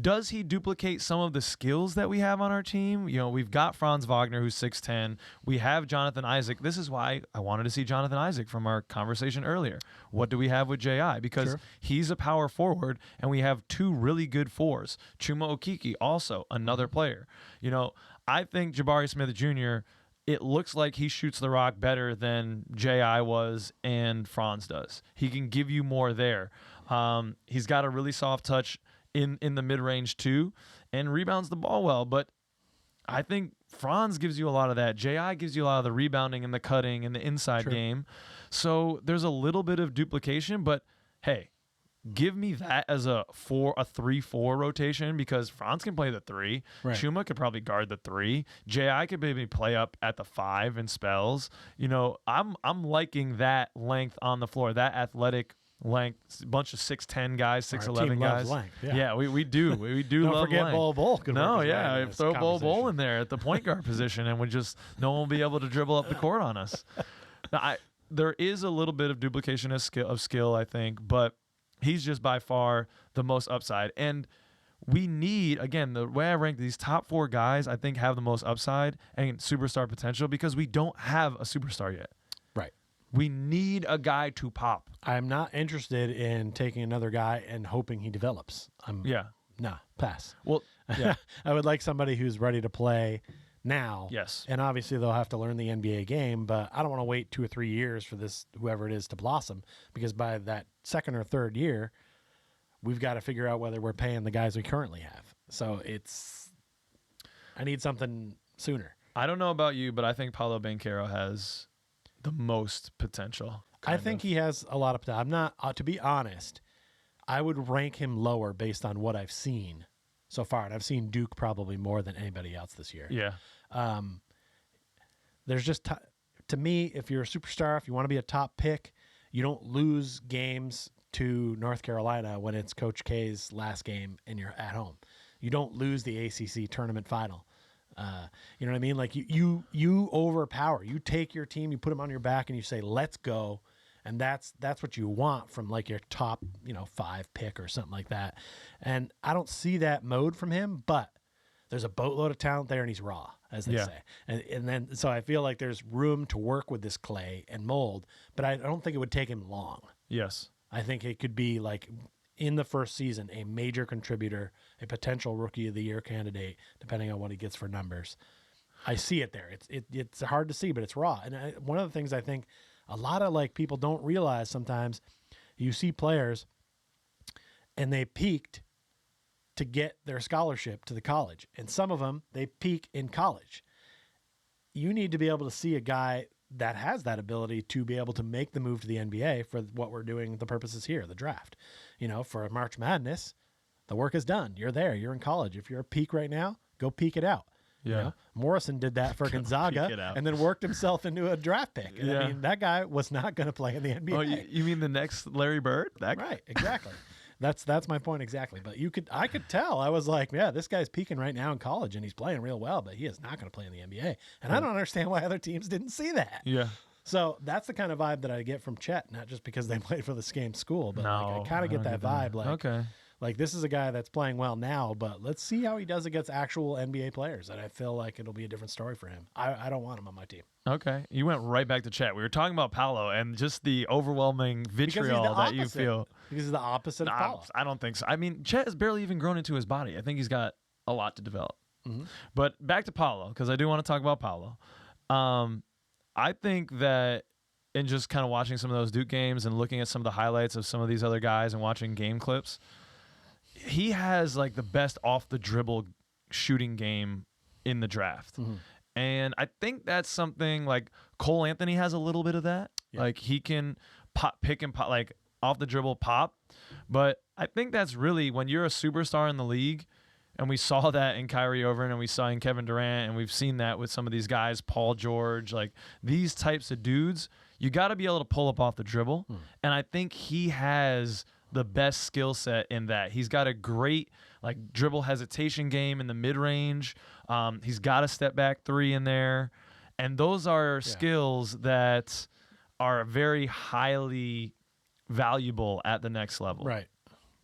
Does he duplicate some of the skills that we have on our team? You know, we've got Franz Wagner, who's 6'10". We have Jonathan Isaac. This is why I wanted to see Jonathan Isaac from our conversation earlier. What do we have with J.I.? Because he's a power forward, and we have 2 really good 4s. Chuma Okeke, also another player. You know, I think Jabari Smith Jr., it looks like he shoots the rock better than J.I. was and Franz does. He can give you more there. He's got a really soft touch in the mid-range too, and rebounds the ball well. But I think Franz gives you a lot of that. J.I. gives you a lot of the rebounding and the cutting and the inside game. So there's a little bit of duplication, but hey, give me that as a 3-4 rotation because Franz can play the 3. Right. Chuma could probably guard the 3. J.I. could maybe play up at the 5 in spells. You know, I'm liking that length on the floor, that athletic length, a bunch of 6'10" guys, 6'11" guys. Length, we do. We do Don't love forget length. Bol Bol. Throw Bol Bol in there at the point guard position, and no one will be able to dribble up the court on us. Now, there is a little bit of duplication of skill, I think, but he's just by far the most upside. And we need, again, the way I rank these top 4 guys, I think have the most upside and superstar potential because we don't have a superstar yet. Right. We need a guy to pop. I'm not interested in taking another guy and hoping he develops. Nah, pass. Well, yeah. I would like somebody who's ready to play now. Yes. And obviously they'll have to learn the NBA game, but I don't want to wait 2 or 3 years for whoever it is to blossom because by that second or third year, we've got to figure out whether we're paying the guys we currently have. So I need something sooner. I don't know about you, but I think Paulo Banchero has the most potential. I think he has a lot of potential. I'm not, to be honest, I would rank him lower based on what I've seen so far. And I've seen Duke probably more than anybody else this year. Yeah. There's just, to me, if you're a superstar, if you want to be a top pick, you don't lose games to North Carolina when it's Coach K's last game and you're at home. You don't lose the ACC tournament final. You know what I mean? Like you overpower. You take your team, you put them on your back, and you say, "Let's go." And that's what you want from like your top, 5 pick or something like that. And I don't see that mode from him, but there's a boatload of talent there, and he's raw, as they say. And then so I feel like there's room to work with this clay and mold, but I don't think it would take him long. Yes, I think it could be like in the first season a major contributor, a potential Rookie of the Year candidate, depending on what he gets for numbers. I see it there. It's hard to see, but it's raw. And one of the things I think a lot of like people don't realize sometimes, you see players and they peaked to get their scholarship to the college, and some of them they peak in college. You need to be able to see a guy that has that ability to be able to make the move to the NBA for what we're doing, the purposes here, the draft. For March Madness, the work is done. You're there. You're in college. If you're a peak right now, go peak it out. Yeah. You know? Morrison did that for Gonzaga and then worked himself into a draft pick. And I mean, that guy was not going to play in the NBA. Oh, you mean the next Larry Bird? That guy? Right, exactly. That's my point exactly. But I could tell. I was like, yeah, this guy's peaking right now in college and he's playing real well, but he is not going to play in the NBA. And I don't understand why other teams didn't see that. Yeah. So that's the kind of vibe that I get from Chet, not just because they played for the same school, but I kind of get that vibe. Like this is a guy that's playing well now, but let's see how he does against actual NBA players. And I feel like it'll be a different story for him. I don't want him on my team. Okay. You went right back to Chet. We were talking about Paulo and just the overwhelming vitriol that you feel. Because he's the opposite of Paulo. I don't think so. I mean, Chet has barely even grown into his body. I think he's got a lot to develop. Mm-hmm. But back to Paulo, because I do want to talk about Paulo. I think that in just kind of watching some of those Duke games and looking at some of the highlights of some of these other guys and watching game clips, he has like the best off the dribble shooting game in the draft. Mm-hmm. And I think that's something like Cole Anthony has a little bit of that. Yeah. Like he can pick and pop, like off the dribble pop. But I think that's really when you're a superstar in the league, and we saw that in Kyrie Irving and we saw in Kevin Durant, and we've seen that with some of these guys, Paul George, like these types of dudes, you got to be able to pull up off the dribble. And I think he has the best skill set in that. He's got a great like dribble hesitation game in the mid-range. He's got a step back three in there. And those are skills that are very highly valuable at the next level. Right.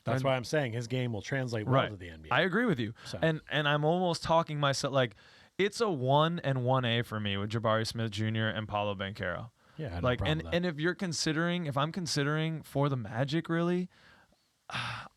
That's why I'm saying his game will translate well to the NBA. I agree with you. So. And I'm almost talking myself like it's a 1 and 1A for me with Jabari Smith Jr. and Paulo Banchero. Yeah, like and if I'm considering for the Magic really,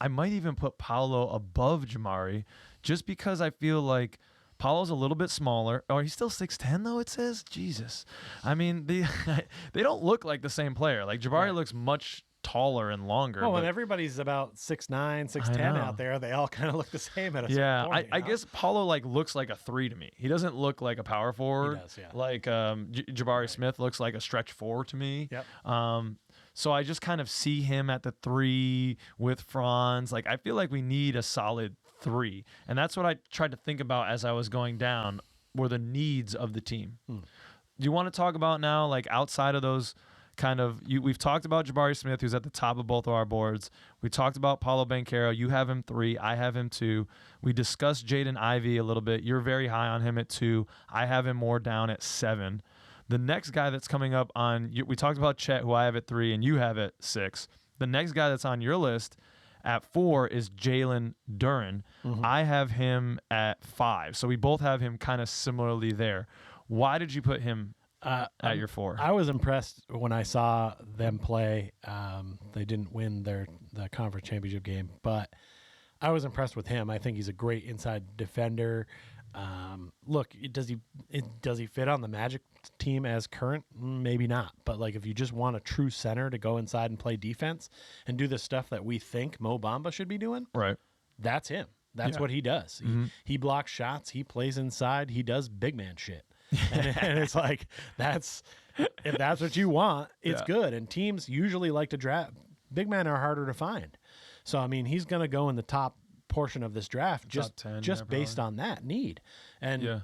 I might even put Paulo above Jabari just because I feel like Paulo's a little bit smaller. Oh, he's still 6'10" though, it says. Jesus. I mean, they don't look like the same player. Like Jabari looks much taller and longer. Well, when everybody's about 6'9", 6'10" out there, they all kind of look the same at a certain point. I guess Paulo like looks like a 3 to me. He doesn't look like a power forward. He does, yeah. Like Jabari Smith looks like a stretch 4 to me. Yep. So I just kind of see him at the 3 with Franz. Like I feel like we need a solid 3, and that's what I tried to think about as I was going down. Were the needs of the team? Do you want to talk about now, like outside of those? We've talked about Jabari Smith, who's at the top of both of our boards. We talked about Paulo Banchero. You have him 3. I have him 2. We discussed Jaden Ivey a little bit. You're very high on him at 2. I have him more down at 7. The next guy that's coming up we talked about Chet, who I have at 3, and you have at 6. The next guy that's on your list at 4 is Jalen Duren. Mm-hmm. I have him at 5. So we both have him kind of similarly there. Why did you put him at your 4? I was impressed when I saw them play. They didn't win the conference championship game, but I was impressed with him. I think he's a great inside defender. Look, does he fit on the Magic team as current? Maybe not. But like, if you just want a true center to go inside and play defense and do the stuff that we think Mo Bamba should be doing, right? That's him. That's what he does. Mm-hmm. He blocks shots. He plays inside. He does big man shit. and it's like, if that's what you want, it's good. And teams usually like to draft. Big men are harder to find. So, I mean, he's going to go in the top portion of this draft just 10, just based on that need. And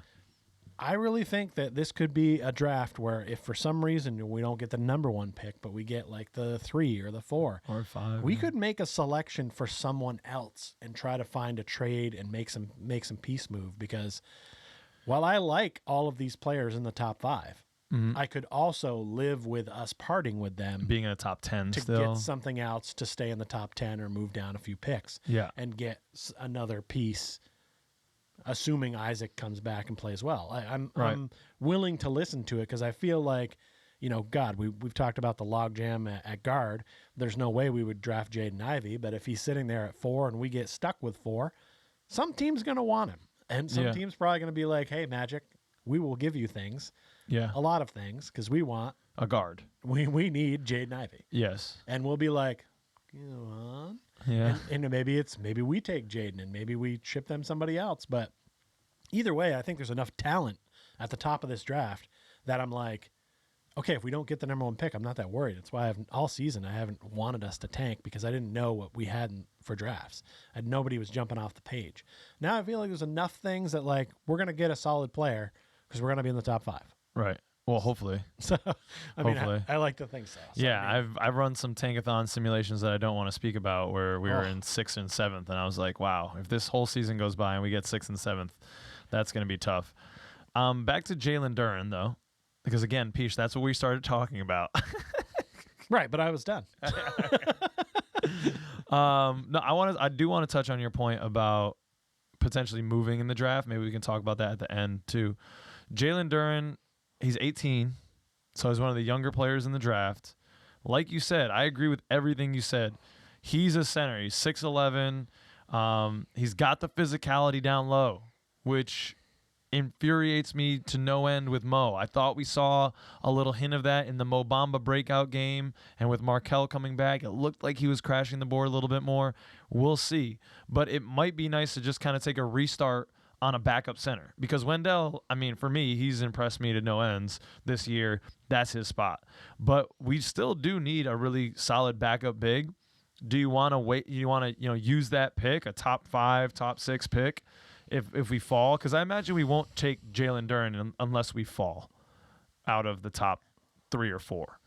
I really think that this could be a draft where if for some reason we don't get the number 1 pick, but we get like the 3 or the 4 or 5, we could make a selection for someone else and try to find a trade and make some piece move. Because while I like all of these players in the top 5, I could also live with us parting with them being in the top 10 to still. Get something else to stay in the top 10 or move down a few picks and get another piece, assuming Isaac comes back and plays well. I'm willing to listen to it because I feel like, God, we've talked about the logjam at guard. There's no way we would draft Jaden Ivey, but if he's sitting there at 4 and we get stuck with 4, some team's going to want him. And some team's probably going to be like, hey, Magic, we will give you things. Yeah. A lot of things, because we want a guard. We need Jaden Ivey. Yes. And we'll be like, on. Yeah. And maybe we take Jaden and maybe we ship them somebody else. But either way, I think there's enough talent at the top of this draft that I'm like, okay, if we don't get the number 1 pick, I'm not that worried. That's why all season I haven't wanted us to tank, because I didn't know what we had for drafts. Nobody was jumping off the page. Now I feel like there's enough things that like we're going to get a solid player because we're going to be in the top 5. Right. Well, hopefully. So, I mean, Hopefully. I like to think so. Yeah, I mean, I've run some tankathon simulations that I don't want to speak about where we were in 6th and 7th, and I was like, wow, if this whole season goes by and we get 6th and 7th, that's going to be tough. Back to Jalen Duren, though, because, again, Peach, that's what we started talking about. right, but I was done. No, I do want to touch on your point about potentially moving in the draft. Maybe we can talk about that at the end, too. Jalen Duren, he's 18, so he's one of the younger players in the draft. Like you said, I agree with everything you said. He's a center. He's 6'11". He's got the physicality down low, which infuriates me to no end with Mo. I thought we saw a little hint of that in the Mo Bamba breakout game, and with Markelle coming back, it looked like he was crashing the board a little bit more. We'll see. But it might be nice to just kind of take a restart on a backup center, because Wendell, I mean, for me, he's impressed me to no ends this year. That's his spot. But we still do need a really solid backup big. Do you want to wait? You want to, use that pick, a top 5, top 6 pick, if we fall? Because I imagine we won't take Jalen Duren unless we fall out of the top 3 or 4.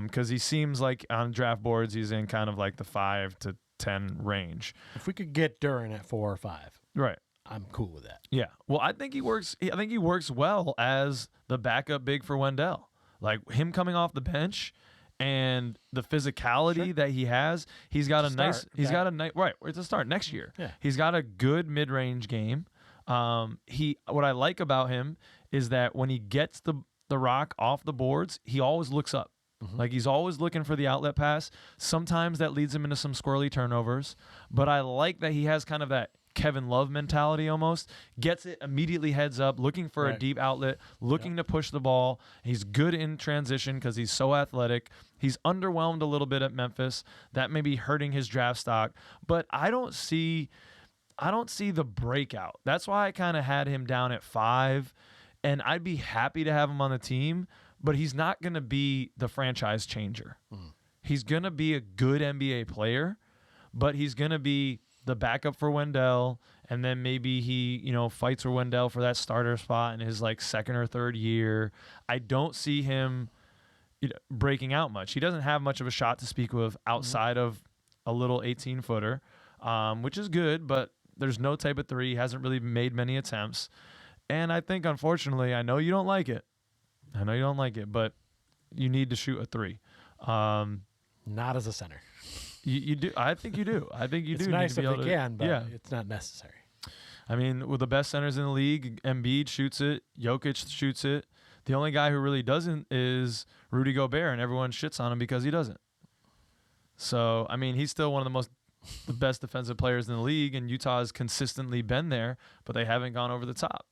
Because he seems like on draft boards he's in kind of like the 5 to 10 range. If we could get Duren at 4 or 5, right, I'm cool with that. Yeah. Well, I think he works well as the backup big for Wendell. Like him coming off the bench and the physicality that he has, he's got a nice right, it's a start next year. Yeah. He's got a good mid-range game. What I like about him is that when he gets the rock off the boards, he always looks up. Mm-hmm. Like he's always looking for the outlet pass. Sometimes that leads him into some squirrely turnovers, but I like that he has kind of that Kevin Love mentality almost. Gets it immediately, heads up, looking for a deep outlet, looking to push the ball. He's good in transition because he's so athletic. He's underwhelmed a little bit at Memphis. That may be hurting his draft stock, but I don't see the breakout. That's why I kind of had him down at 5, and I'd be happy to have him on the team, but he's not going to be the franchise changer. He's going to be a good NBA player, but he's going to be the backup for Wendell, and then maybe he, fights for Wendell for that starter spot in his like 2nd or 3rd year. I don't see him breaking out much. He doesn't have much of a shot to speak of outside of a little 18-footer, which is good, but there's no type of 3. He hasn't really made many attempts. And I think, unfortunately, I know you don't like it, but you need to shoot a 3. Not as a center. You do. I think you do. It's nice if they can, but it's not necessary. I mean, with the best centers in the league, Embiid shoots it, Jokic shoots it. The only guy who really doesn't is Rudy Gobert, and everyone shits on him because he doesn't. So, I mean, he's still one of the best defensive players in the league, and Utah has consistently been there, but they haven't gone over the top.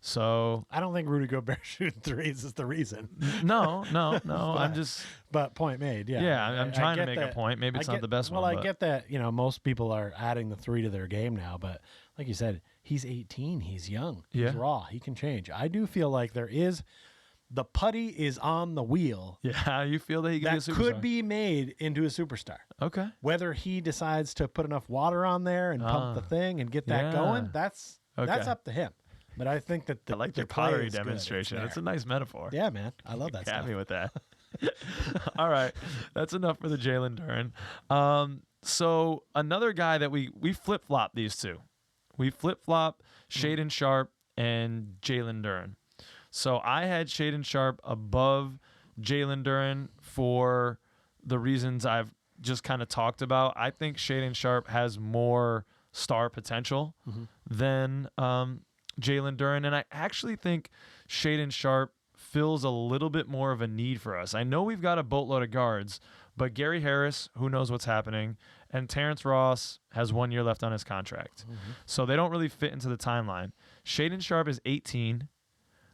So I don't think Rudy Gobert shooting 3s is the reason. No. I'm just. But point made. Yeah. Yeah, I'm trying to make a point. Maybe it's not the best one. Well, I get that. Most people are adding the 3 to their game now, but like you said, he's 18. He's young. Yeah. He's raw. He can change. I do feel like the putty is on the wheel. Yeah, you feel that he can be a superstar. Could be made into a superstar. Okay. Whether he decides to put enough water on there and pump the thing and get that going, that's up to him. But I think that I like your pottery demonstration. It's a nice metaphor. Yeah, man. I love that stuff. Got me with that. All right. That's enough for the Jalen Duren. So another guy that we flip-flop these two. We flip-flop Shaedon Sharpe and Jalen Duren. So I had Shaedon Sharpe above Jalen Duren for the reasons I've just kind of talked about. I think Shaedon Sharpe has more star potential than Jalen Duren, and I actually think Shaedon Sharpe fills a little bit more of a need for us. I know we've got a boatload of guards, but Gary Harris, who knows what's happening, and Terrence Ross has 1 year left on his contract. So they don't really fit into the timeline. Shaedon Sharpe is 18,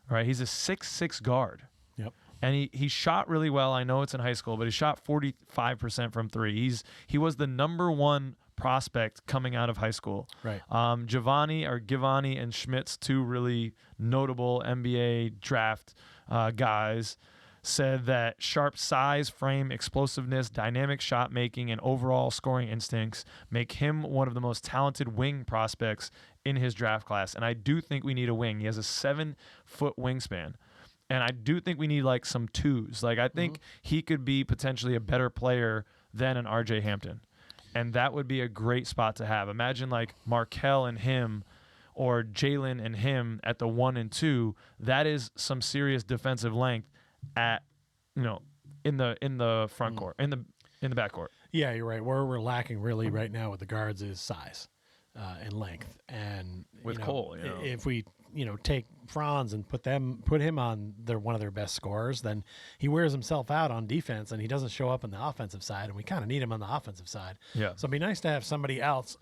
right? He's a 6'6" guard. Yep. And he shot really well. I know it's in high school, but he shot 45% from 3. He was the number 1 prospect coming out of high school. Right. Givani and Schmitz, 2 really notable NBA draft guys. said that Sharpe's size, frame, explosiveness, dynamic shot making, and overall scoring instincts make him one of the most talented wing prospects in his draft class. And I do think we need a wing. He has a 7-foot wingspan. And I do think we need like some twos. Like I think he could be potentially a better player than an RJ Hampton. And that would be a great spot to have. Imagine like Markelle and him or Jalen and him at the 1 and 2. That is some serious defensive length at, in the front court, in the back court. Yeah, you're right. Where we're lacking really right now with the guards is size and length. And with Cole, if we take Franz and put him on one of their best scorers, then he wears himself out on defense and he doesn't show up on the offensive side, and we kind of need him on the offensive side. Yeah. So it'd be nice to have somebody else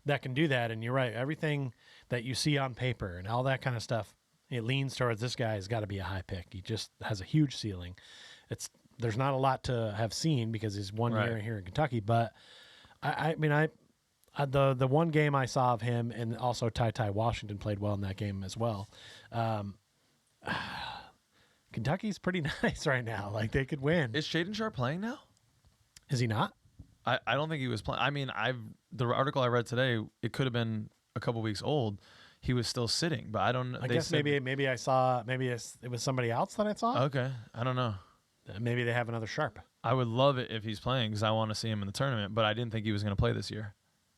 that can do that. And you're right, everything that you see on paper and all that kind of stuff, it leans towards this guy has got to be a high pick. He just has a huge ceiling. There's not a lot to have seen because he's 1 year here in Kentucky, but the one game I saw of him, and also Ty Washington played well in that game as well. Kentucky's pretty nice right now. Like they could win. Is Shaedon Sharpe playing now? Is he not? I don't think he was playing. I mean, the article I read today, it could have been a couple weeks old. He was still sitting, but I don't. I guess maybe I saw. Maybe it was somebody else that I saw. Okay, I don't know. Maybe they have another Sharpe. I would love it if he's playing because I want to see him in the tournament, but I didn't think he was going to play this year.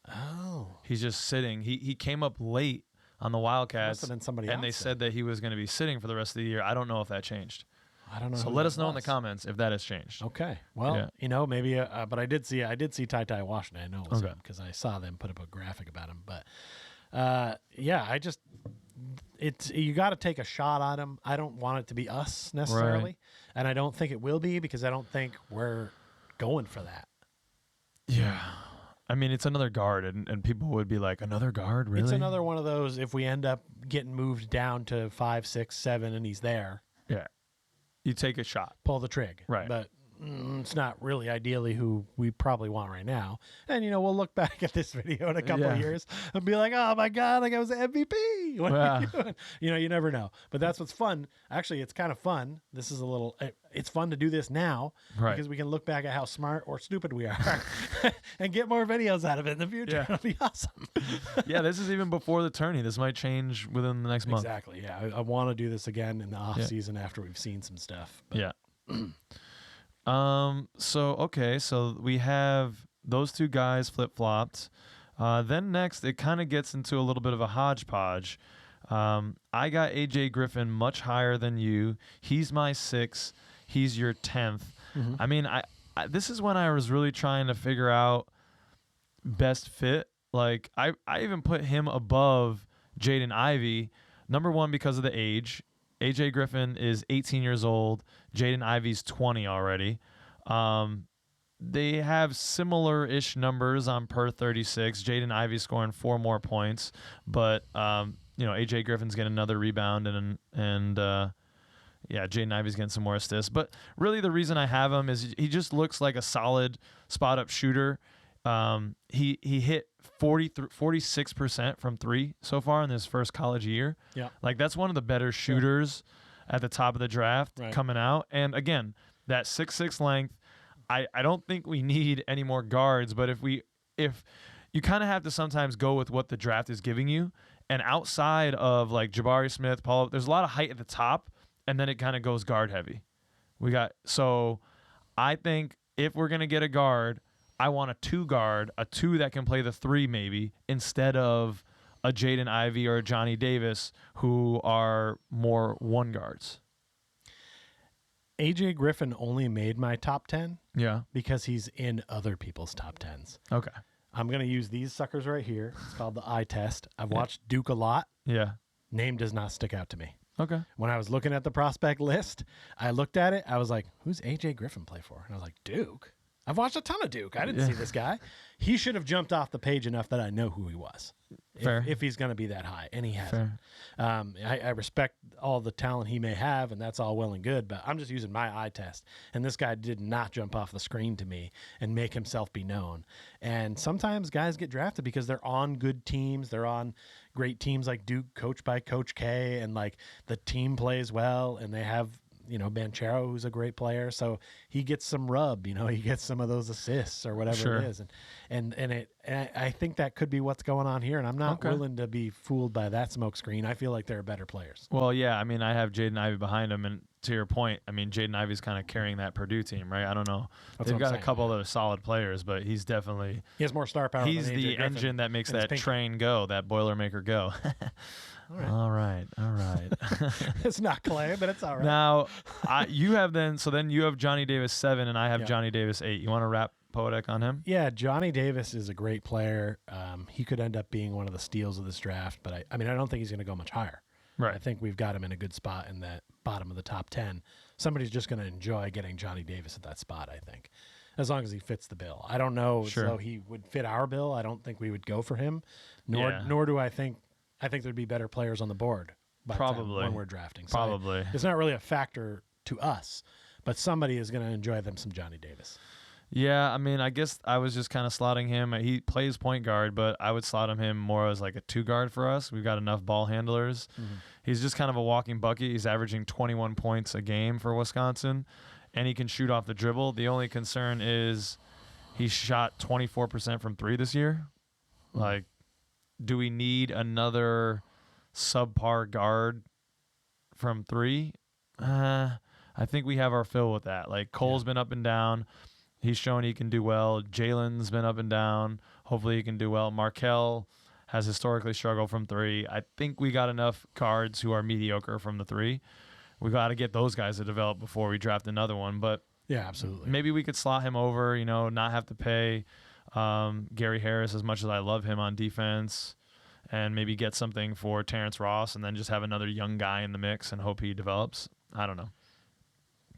Oh, he's just sitting. He came up late on the Wildcats, must have been somebody and else they said that he was going to be sitting for the rest of the year. I don't know if that changed. I don't know. So let us know in the comments if that has changed. Okay. Well, maybe. But I did see Ty Washington. I know it was him because I saw them put up a graphic about him. But you got to take a shot on him. I don't want it to be us necessarily, and I don't think it will be because I don't think we're going for that. Yeah. I mean, it's another guard, and people would be like, another guard, really? It's another one of those, if we end up getting moved down to 5, 6, 7, and he's there. Yeah. You take a shot. Pull the trig. Right. But it's not really ideally who we probably want right now. And, we'll look back at this video in a couple of years and be like, oh, my God, like I was an MVP. What are you doing? You never know. But that's what's fun. Actually, it's kind of fun. This is it's fun to do this now because we can look back at how smart or stupid we are and get more videos out of it in the future. Yeah. It'll be awesome. Yeah, this is even before the tourney. This might change within the next month. Exactly, yeah. I want to do this again in the off season after we've seen some stuff. But. Yeah. So we have those two guys flip-flopped. Then next, it kind of gets into a little bit of a hodgepodge. I got AJ Griffin much higher than you. He's my 6th. He's your 10th. Mm-hmm. I mean, I this is when I was really trying to figure out best fit. Like, I even put him above Jaden Ivey, number one because of the age. AJ Griffin is 18 years old. Jaden Ivey's 20 already. They have similar-ish numbers on per 36. Jaden Ivey's scoring 4 more points, but AJ Griffin's getting another rebound and Jaden Ivey's getting some more assists. But really, the reason I have him is he just looks like a solid spot-up shooter. He hit 46% from 3 so far in his first college year. Yeah, like that's one of the better shooters at the top of the draft coming out. And again, that 6'6" length. I don't think we need any more guards, but if you kind of have to sometimes go with what the draft is giving you. And outside of like Jabari Smith, Paulo, there's a lot of height at the top, and then it kind of goes guard heavy. So I think if we're gonna get a guard, I want a 2 guard, a 2 that can play the 3 maybe, instead of a Jaden Ivey or a Johnny Davis who are more 1 guards. AJ Griffin only made my top 10 because he's in other people's top 10s. Okay. I'm going to use these suckers right here. It's called the eye test. I've watched Duke a lot. Yeah. Name does not stick out to me. Okay. When I was looking at the prospect list, I looked at it. I was like, who's AJ Griffin play for? And I was like, Duke? I've watched a ton of Duke. I didn't see this guy. He should have jumped off the page enough that I know who he was. If he's going to be that high, and he hasn't. I respect all the talent he may have, and that's all well and good, but I'm just using my eye test. And this guy did not jump off the screen to me and make himself be known. And sometimes guys get drafted because they're on good teams. They're on great teams like Duke, coached by Coach K, and like the team plays well, and they have Banchero, who's a great player. So he gets some rub, he gets some of those assists or whatever it is. And I think that could be what's going on here. And I'm not willing to be fooled by that smoke screen. I feel like there are better players. Well, yeah, I mean, I have Jaden Ivey behind him. And to your point, I mean, Jaden Ivey's kind of carrying that Purdue team, right? I don't know. They've got a couple other solid players, but he's definitely... He has more star power. He's the engine that makes that train go, that Boilermaker go. All right. It's not Clay, but it's all right. Now, you have Johnny Davis 7, and I have Johnny Davis 8. You want to wrap Poetic on him? Yeah, Johnny Davis is a great player. He could end up being one of the steals of this draft, but I don't think he's going to go much higher. Right. I think we've got him in a good spot in that bottom of the top 10. Somebody's just going to enjoy getting Johnny Davis at that spot, I think, as long as he fits the bill. I don't know so he would fit our bill. I don't think we would go for him, nor do I think there'd be better players on the board probably when we're drafting. So probably. It's not really a factor to us, but somebody is going to enjoy them some Johnny Davis. Yeah, I mean, I guess I was just kind of slotting him. He plays point guard, but I would slot him more as like a 2 guard for us. We've got enough ball handlers. Mm-hmm. He's just kind of a walking bucket. He's averaging 21 points a game for Wisconsin, and he can shoot off the dribble. The only concern is he shot 24% from 3 this year. Mm-hmm. Like, do we need another subpar guard from 3? I think we have our fill with that. Like, Cole's been up and down. He's shown he can do well. Jalen's been up and down. Hopefully he can do well. Markelle has historically struggled from 3. I think we got enough guards who are mediocre from the 3. We got to get those guys to develop before we draft another one. But yeah, absolutely. Maybe we could slot him over, not have to pay Gary Harris as much as I love him on defense, and maybe get something for Terrence Ross and then just have another young guy in the mix and hope he develops. I don't know.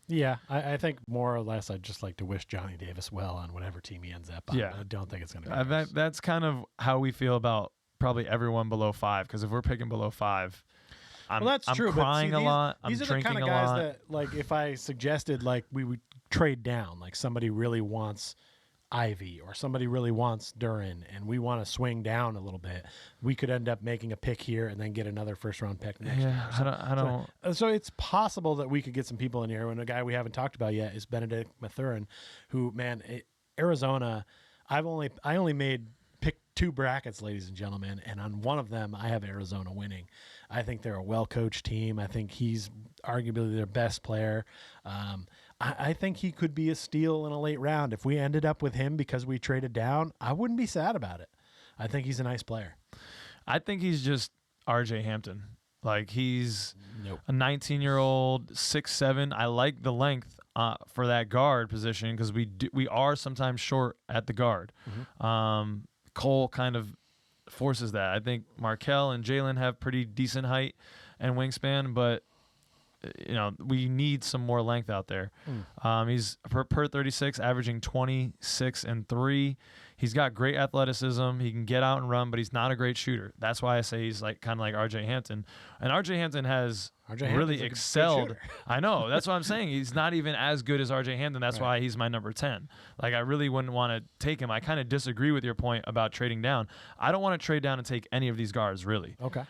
Yeah, I think more or less I'd just like to wish Johnny Davis well on whatever team he ends up on. Yeah. I don't think it's going to be that's kind of how we feel about probably everyone below 5, because if we're picking below 5, I'm true, crying but a lot. I'm these are drinking the kind of guys that, like, if I suggested, like, we would trade down, like somebody really wants Ivy or somebody really wants Duren and we want to swing down a little bit, we could end up making a pick here and then get another first-round pick next year. I don't. So it's possible that we could get some people in here. And a guy we haven't talked about yet is Benedict Mathurin, who, man, Arizona, I only made pick 2 brackets, ladies and gentlemen, and on one of them I have Arizona winning. I think they're a well-coached team. I think he's arguably their best player. I think he could be a steal in a late round. If we ended up with him because we traded down, I wouldn't be sad about it. I think he's a nice player. I think he's just RJ Hampton. Like, he's a 19-year-old, 6'7". I like the length for that guard position because we are sometimes short at the guard. Mm-hmm. Cole kind of forces that. I think Markelle and Jalen have pretty decent height and wingspan, but we need some more length out there. He's per 36, averaging 26 and 3. He's got great athleticism. He can get out and run, but he's not a great shooter. That's why I say he's like kind of like RJ Hampton. And RJ Hampton has really excelled. I know. That's what I'm saying. He's not even as good as RJ Hampton. That's why he's my number 10. Like, I really wouldn't want to take him. I kind of disagree with your point about trading down. I don't want to trade down and take any of these guards, really. Okay.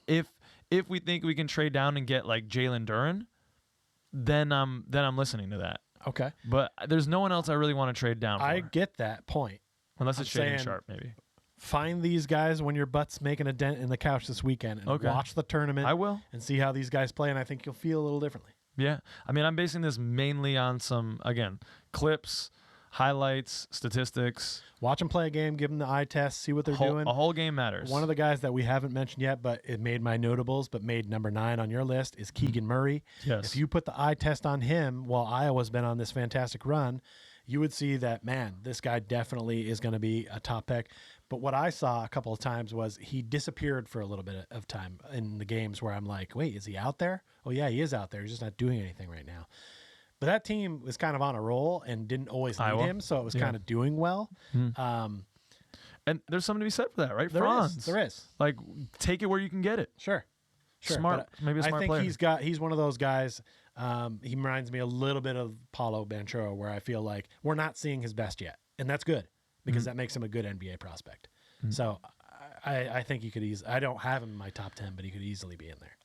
If we think we can trade down and get like Jalen Duren, then I'm listening to that. Okay. But there's no one else I really want to trade down for. I get that point. Unless it's Shaedon Sharpe, maybe. Find these guys when your butt's making a dent in the couch this weekend and watch the tournament. I will. And see how these guys play, and I think you'll feel a little differently. Yeah. I mean, I'm basing this mainly on some, again, clips, highlights, statistics. Watch them play a game, give them the eye test, see what they're doing. A whole game matters. One of the guys that we haven't mentioned yet, but it made my notables, but made number 9 on your list, is Keegan Murray. Yes. If you put the eye test on him while Iowa's been on this fantastic run, you would see that, man, this guy definitely is going to be a top pick. But what I saw a couple of times was he disappeared for a little bit of time in the games where I'm like, wait, is he out there? Oh, yeah, he is out there. He's just not doing anything right now. But that team was kind of on a roll and didn't always need him, so it was kind of doing well. And there's something to be said for that, right? There is. Like, take it where you can get it. Sure. Smart. Maybe a smart player. I think he's one of those guys. He reminds me a little bit of Paulo Banchero, where I feel like we're not seeing his best yet. And that's good because that makes him a good NBA prospect. So I think he could easily. I don't have him in my top 10, but he could easily be in there.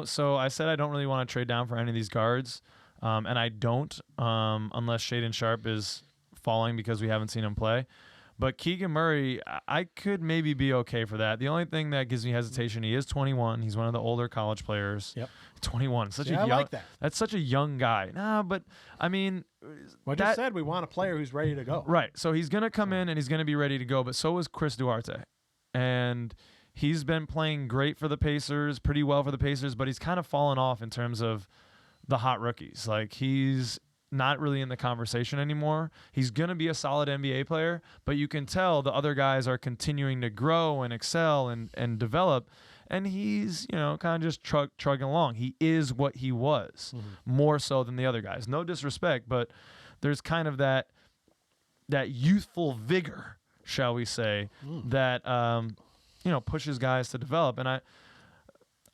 So I said I don't really want to trade down for any of these guards, and I don't unless Shaedon Sharpe is falling because we haven't seen him play. But Keegan Murray, I could maybe be okay for that. The only thing that gives me hesitation, he is 21. He's one of the older college players. Yep. 21. I like that. That's such a young guy. Nah, but I mean, I just said we want a player who's ready to go. Right. So he's going to come in and he's going to be ready to go. But so is Chris Duarte. And he's been playing great for the Pacers, pretty well for the Pacers, but he's kind of fallen off in terms of the hot rookies. Like, he's not really in the conversation anymore. He's going to be a solid NBA player, but you can tell the other guys are continuing to grow and excel and develop, and he's, kind of just trugging along. He is what he was, more so than the other guys. No disrespect, but there's kind of that youthful vigor, shall we say, that pushes guys to develop. And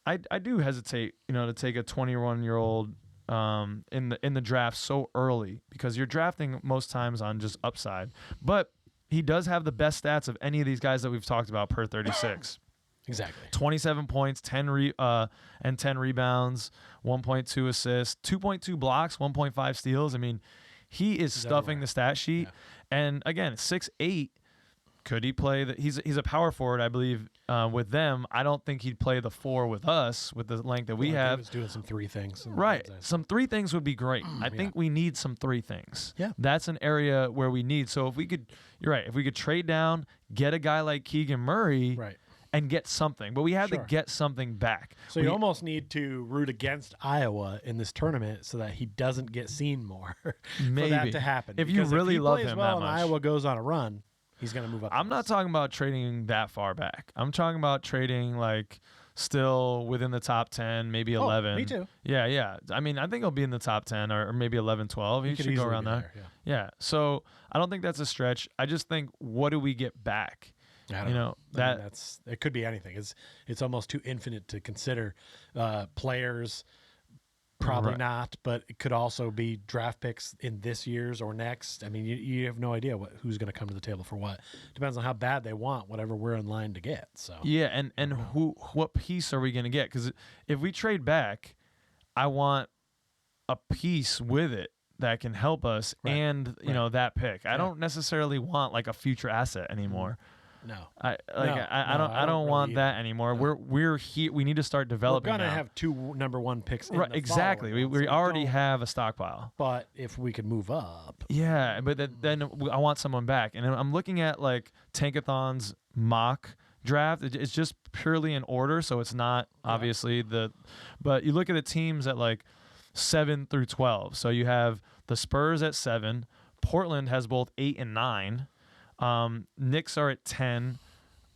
I do hesitate, to take a 21-year-old in the draft so early, because you're drafting most times on just upside. But he does have the best stats of any of these guys that we've talked about per 36. Exactly. 27 points, 10 rebounds, 1.2 assists, 2.2 blocks, 1.5 steals. I mean, he is stuffing the stat sheet. Yeah. And again, 6'8". Could he play he's a power forward, I believe, with them. I don't think he'd play the 4 with us with the length that we have. He was doing some 3 things. Right. Some 3 things would be great. I think we need some 3 things. Yeah. That's an area where we need. So if we could, you're right, if we could trade down, get a guy like Keegan Murray, right, and get something. But we have to get something back. So you almost need to root against Iowa in this tournament so that he doesn't get seen more for that to happen. If you really love him that much. And Iowa goes on a run, he's going to move up. I'm not talking about trading that far back. I'm talking about trading like still within the top 10, maybe 11. Me too. Yeah. I mean, I think he'll be in the top 10 or maybe 11, 12. He should go around there. Yeah. So I don't think that's a stretch. I just think, what do we get back? I don't know. That's it. Could be anything. It's almost too infinite to consider. Players, probably not, but it could also be draft picks in this year's or next. I mean, you have no idea who's going to come to the table for what. Depends on how bad they want whatever we're in line to get. So yeah, and what piece are we going to get? Because if we trade back, I want a piece with it that can help us, and that pick. I don't necessarily want like a future asset anymore. No, I don't want that anymore. No. We're here. We need to start developing. We're gonna have 2 number 1 picks. Right, exactly. We already have a stockpile. But if we could move up, yeah. But then I want someone back, and I'm looking at like Tankathon's mock draft. It's just purely in order, so it's not obviously But you look at the teams at like 7 through 12. So you have the Spurs at 7. Portland has both 8 and 9. Knicks are at 10.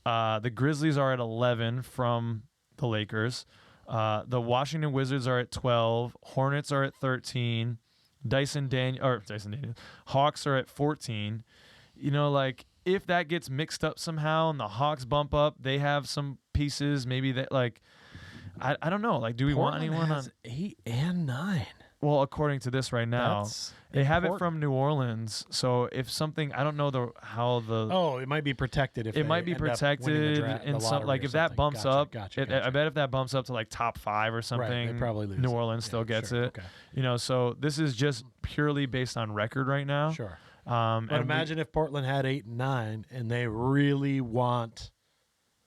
The Grizzlies are at 11 from the Lakers. The Washington Wizards are at 12. Hornets are at 13. Hawks are at 14. Like, if that gets mixed up somehow and the Hawks bump up, they have some pieces. Maybe that, like, I don't know. Like, do we Portland want anyone has on 8 and 9? Well, according to this right now, they have it from New Orleans. So if something, I don't know how the. Oh, it might be protected. It might be protected in some, like if that bumps up. Gotcha. I bet if that bumps up to like top 5 or something, they probably lose. New Orleans still gets it. Okay. So this is just purely based on record right now. Sure. But imagine if Portland had 8 and 9, and they really want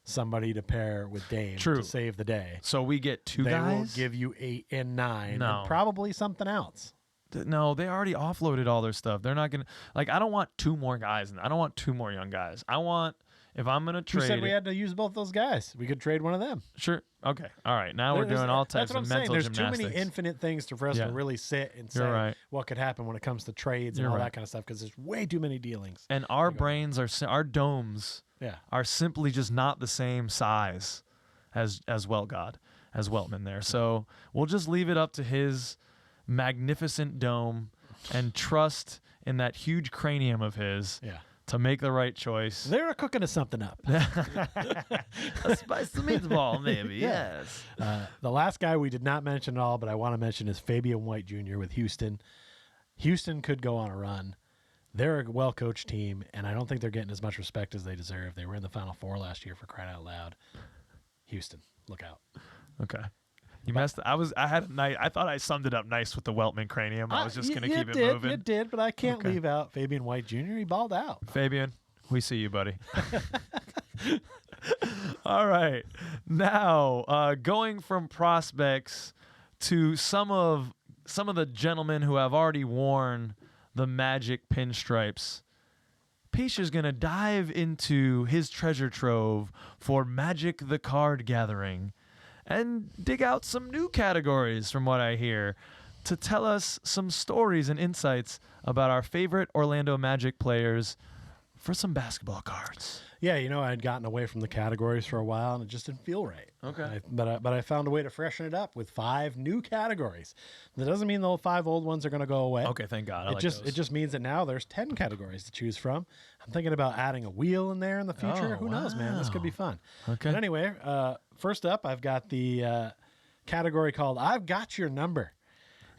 somebody to pair with Dame to save the day. So we get 2 guys? They will give you 8 and 9 and probably something else. No, they already offloaded all their stuff. They're not going to – like, I don't want 2 more guys. And I don't want 2 more young guys. I want – if I'm going to trade – Who said we had to use both those guys? We could trade one of them. Sure. Okay. All right. Now we're doing all types of mental gymnastics. There's too many infinite things for us to really sit and say what could happen when it comes to trades and all that kind of stuff, because there's way too many dealings. And our brains are – our domes – are simply just not the same size as Weltman there. So we'll just leave it up to his magnificent dome and trust in that huge cranium of his to make the right choice. They're cooking us something up. A spiced meatball, maybe, yes. The last guy we did not mention at all, but I want to mention is Fabian White Jr. with Houston. Houston could go on a run. they're a well-coached team, and I don't think they're getting as much respect as they deserve. They were in the Final Four last year, for crying out loud. Houston, look out. Okay. You messed. I had a night. I thought I summed it up nice with the Weltman cranium. I was just going to keep it moving. You did, but I can't leave out Fabian White Jr. He balled out. Fabian, we see you, buddy. All right. Now, going from prospects to some of the gentlemen who have already worn the Magic pinstripes. Pisha's going to dive into his treasure trove for Magic the Card Gathering and dig out some new categories, from what I hear, to tell us some stories and insights about our favorite Orlando Magic players for some basketball cards. Yeah, I'd gotten away from the categories for a while, and it just didn't feel right. Okay. But I found a way to freshen it up with 5 new categories. That doesn't mean the 5 old ones are going to go away. Okay, thank God. It just means that now there's 10 categories to choose from. I'm thinking about adding a wheel in there in the future. Who knows, man? This could be fun. Okay. But anyway, first up, I've got the category called I've Got Your Number.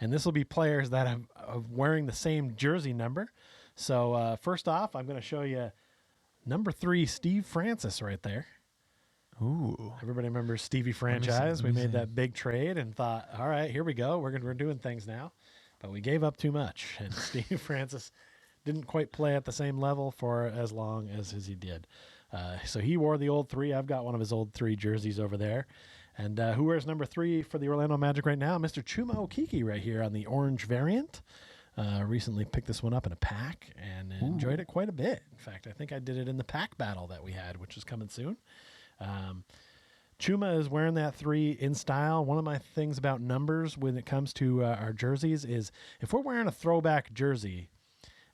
And this will be players that are wearing the same jersey number. So first off, I'm going to show you number 3, Steve Francis, right there. Ooh. Everybody remembers Stevie Franchise. We made that big trade and thought, all right, here we go. We're doing things now. But we gave up too much. And Steve Francis didn't quite play at the same level for as long as he did. So he wore the old 3. I've got one of his old 3 jerseys over there. And who wears number 3 for the Orlando Magic right now? Mr. Chuma Okeke right here on the orange variant. Recently picked this one up in a pack and enjoyed it quite a bit. In fact, I think I did it in the pack battle that we had, which is coming soon. Chuma is wearing that 3 in style. One of my things about numbers when it comes to our jerseys is if we're wearing a throwback jersey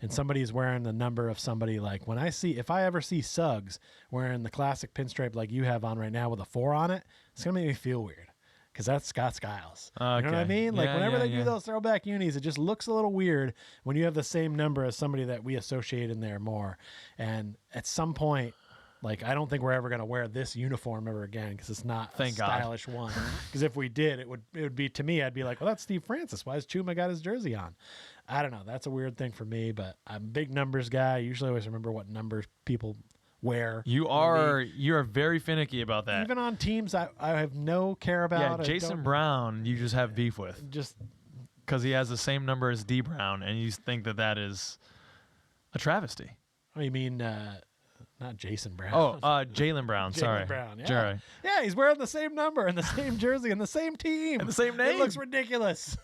and somebody's wearing the number of somebody, like if I ever see Suggs wearing the classic pinstripe like you have on right now with a 4 on it, it's going to make me feel weird. Because that's Scott Skiles. Okay. You know what I mean? Like, whenever they do those throwback unis, it just looks a little weird when you have the same number as somebody that we associate in there more. And at some point, like, I don't think we're ever going to wear this uniform ever again because it's not a stylish one. Because if we did, it would be, to me, I'd be like, well, that's Steve Francis. Why has Chuma got his jersey on? I don't know. That's a weird thing for me, but I'm a big numbers guy. I usually always remember what numbers people wear. You are very finicky about that. Even on teams I have no care about. Yeah, Jason Brown, you just have beef with. Just because he has the same number as D Brown, and you think that is a travesty. Oh, you mean not Jason Brown? Oh, Jaylen Brown. Sorry, Brown. Yeah. Jerry. Yeah, he's wearing the same number and the same jersey and the same team and the same name. It looks ridiculous.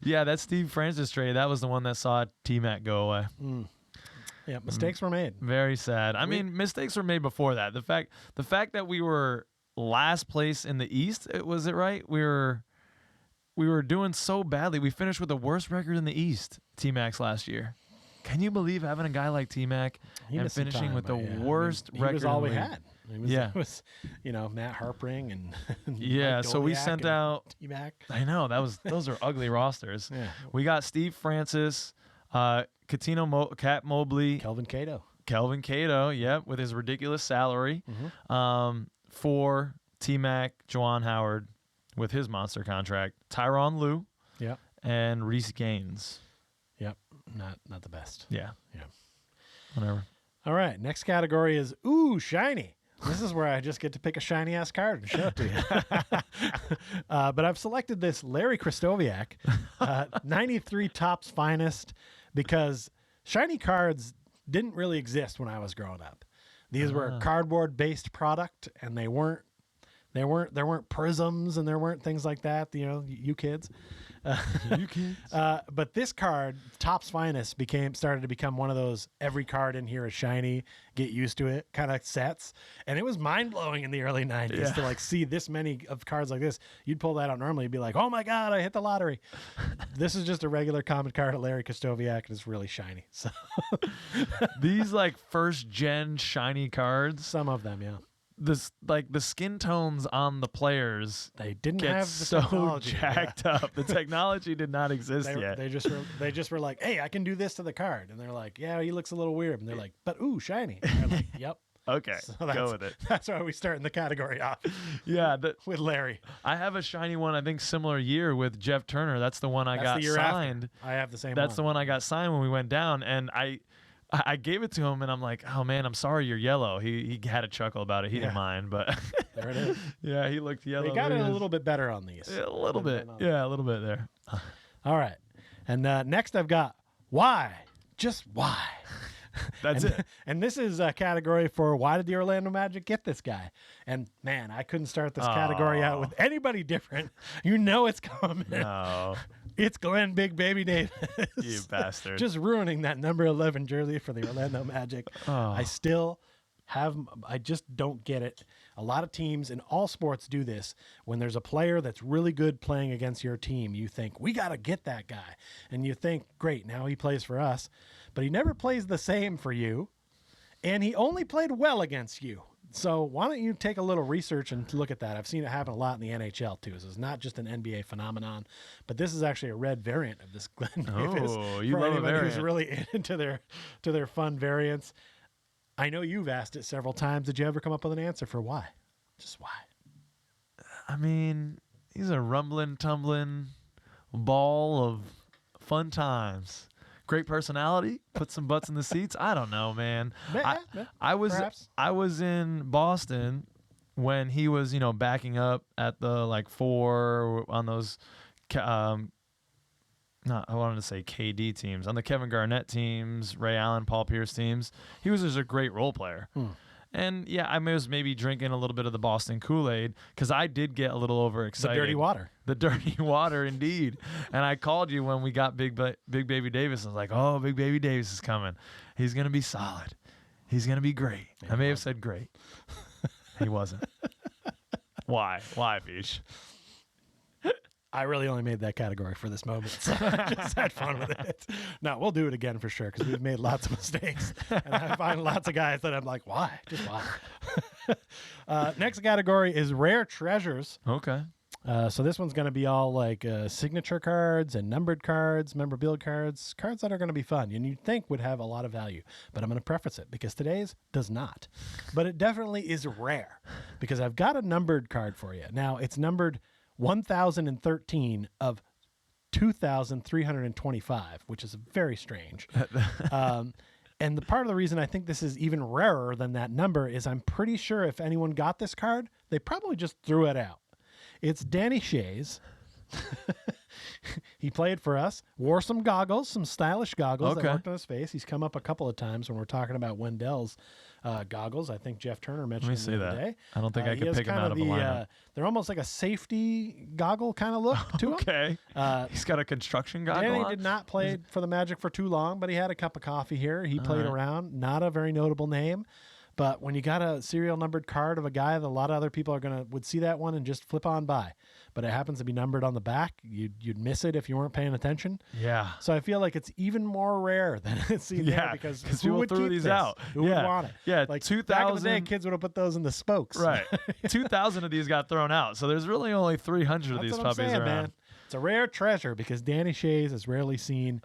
Yeah, that Steve Francis trade. That was the one that saw T-Mac go away. Yeah, mistakes were made. Very sad. I mean, mistakes were made before that. The fact that we were last place in the East, was it right? We were doing so badly. We finished with the worst record in the East, T-Mac's last year. Can you believe having a guy like T-Mac and finishing with the worst record? He was all we had. It was, Matt Harpring and yeah. Mike So we Doliak sent out T-Mac. I know those are ugly rosters. Yeah. We got Steve Francis, Cat Mobley, Kelvin Cato, yep, with his ridiculous salary. For T-Mac, Juwan Howard with his monster contract, Tyronn Lue, yep, and Reese Gaines. Yep, not the best. Yeah. Yeah. Whatever. All right, next category is shiny. This is where I just get to pick a shiny ass card and show it to you. But I've selected this Larry Kristoviak, 93 Topps Finest, because shiny cards didn't really exist when I was growing up. These were a cardboard based product, and there weren't prisms and there weren't things like that. You kids. You kids. But this card, Topps Finest, started to become one of those every card in here is shiny, get used to it kind of sets. And it was mind blowing in the early 90s to see this many of cards like this. You'd pull that out normally, you'd be like, oh my God, I hit the lottery. This is just a regular common card of Larry Kristoviak, and it's really shiny. So these first gen shiny cards. Some of them, yeah. The skin tones on the players, they didn't get have the so technology. Jacked up. The technology did not exist yet. They just were like, hey, I can do this to the card, and they're like, yeah, he looks a little weird, and they're like, but shiny. And they're like, yep. Okay, So go with it. That's why we start in the category off. Yeah, with Larry. I have a shiny one. I think similar year with Jeff Turner. That's the one I That's got the year signed. after. I have the same. That's the one I got signed when we went down, and I gave it to him, and I'm like, oh man, I'm sorry you're yellow. He had a chuckle about it. He didn't mind, but there it is. Yeah, he looked yellow. They got it a little bit better on these. Yeah, a little bit. Yeah, a little bit there. All right. And next I've got why? Just why? That's it. And this is a category for why did the Orlando Magic get this guy? And man, I couldn't start this category out with anybody different. You know it's coming. No. It's Glenn Big Baby Davis. You bastard. Just ruining that number 11 jersey for the Orlando Magic. I just don't get it. A lot of teams in all sports do this. When there's a player that's really good playing against your team, you think, we got to get that guy. And you think, great, now he plays for us. But he never plays the same for you. And he only played well against you. So why don't you take a little research and look at that? I've seen it happen a lot in the NHL too. So it's not just an NBA phenomenon, but this is actually a red variant of this Glenn Davis. Oh, you for love a anybody variant. who's really into their fun variants. I know you've asked it several times. Did you ever come up with an answer for why? Just why? I mean, he's a rumbling, tumbling ball of fun times. Great personality, put some butts in the seats. I don't know, man. I was in Boston when he was, backing up at the 4 on those I wanted to say KD teams, on the Kevin Garnett teams, Ray Allen, Paul Pierce teams. He was just a great role player. And yeah, I was maybe drinking a little bit of the Boston Kool-Aid because I did get a little overexcited. The dirty water. The dirty water, indeed. And I called you when we got Big Baby Davis. I was like, oh, Big Baby Davis is coming. He's going to be solid. He's going to be great. I may have said great. He wasn't. Why? Why, Beach? I really only made that category for this moment, so I just had fun with it. No, we'll do it again for sure because we've made lots of mistakes, and I find lots of guys that I'm like, why? Just why? Next category is rare treasures. Okay. So this one's going to be all like signature cards and numbered cards, memorabilia cards that are going to be fun and you'd think would have a lot of value. But I'm going to preface it because today's does not. But it definitely is rare because I've got a numbered card for you. Now, it's numbered 1013 of 2,325, which is very strange. And the part of the reason I think this is even rarer than that number is I'm pretty sure if anyone got this card, they probably just threw it out. It's Danny Shays. He played for us, wore some goggles, some stylish goggles that worked on his face. He's come up a couple of times when we're talking about Wendell's goggles. I think Jeff Turner mentioned Let me see the other that. day. I don't think I could pick him out of a lineup. They're almost like a safety goggle kind of look to him. Okay. He's got a construction goggle Danny on? did not play for the Magic for too long, but he had a cup of coffee here. He played around. Not a very notable name. But when you got a serial numbered card of a guy that a lot of other people would see that one and just flip on by, but it happens to be numbered on the back, you'd miss it if you weren't paying attention. Yeah. So I feel like it's even more rare than it's seen there because who people would threw keep these this? out. Who would want it? Yeah, like 2,000 back in the day, kids would have put those in the spokes. Right. 2,000 of these got thrown out. So there's really only 300 of these That's what puppies I'm saying, around. man. It's a rare treasure because Danny Shays is rarely seen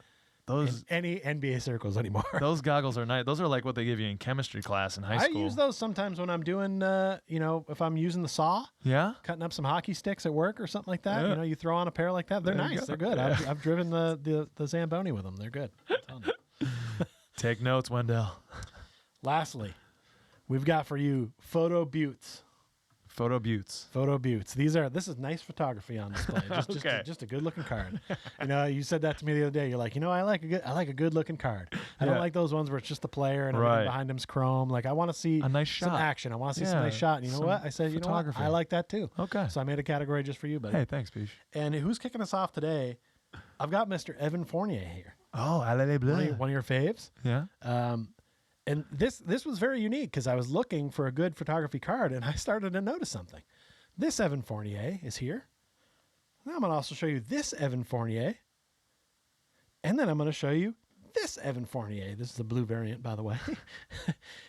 in Those any NBA circles anymore. those goggles are nice. Those are like what they give you in chemistry class in high school. I use those sometimes when I'm doing, if I'm using the saw, Yeah? cutting up some hockey sticks at work or something like that. Yeah. You throw on a pair like that. They're There you nice. go. They're good. Yeah. I've driven the Zamboni with them. They're good. I'm telling you. Take notes, Wendell. Lastly, we've got for you Photo Buttes. Photo buttes. Photo Buttes. This is nice photography on display. Just a good looking card. You said that to me the other day. You're like, I like a good looking card. I don't like those ones where it's just the player and everything behind him's chrome. Like I want to see a nice some shot. action. I want to see some nice shot. And you know what? I said, photography. I like that too. Okay. So I made a category just for you, buddy. Hey, thanks, Bish. And who's kicking us off today? I've got Mr. Evan Fournier here. Oh, allez bleu. One of your faves. Yeah. And this was very unique because I was looking for a good photography card and I started to notice something. This Evan Fournier is here. Now I'm going to also show you this Evan Fournier. And then I'm going to show you this Evan Fournier. This is the blue variant, by the way.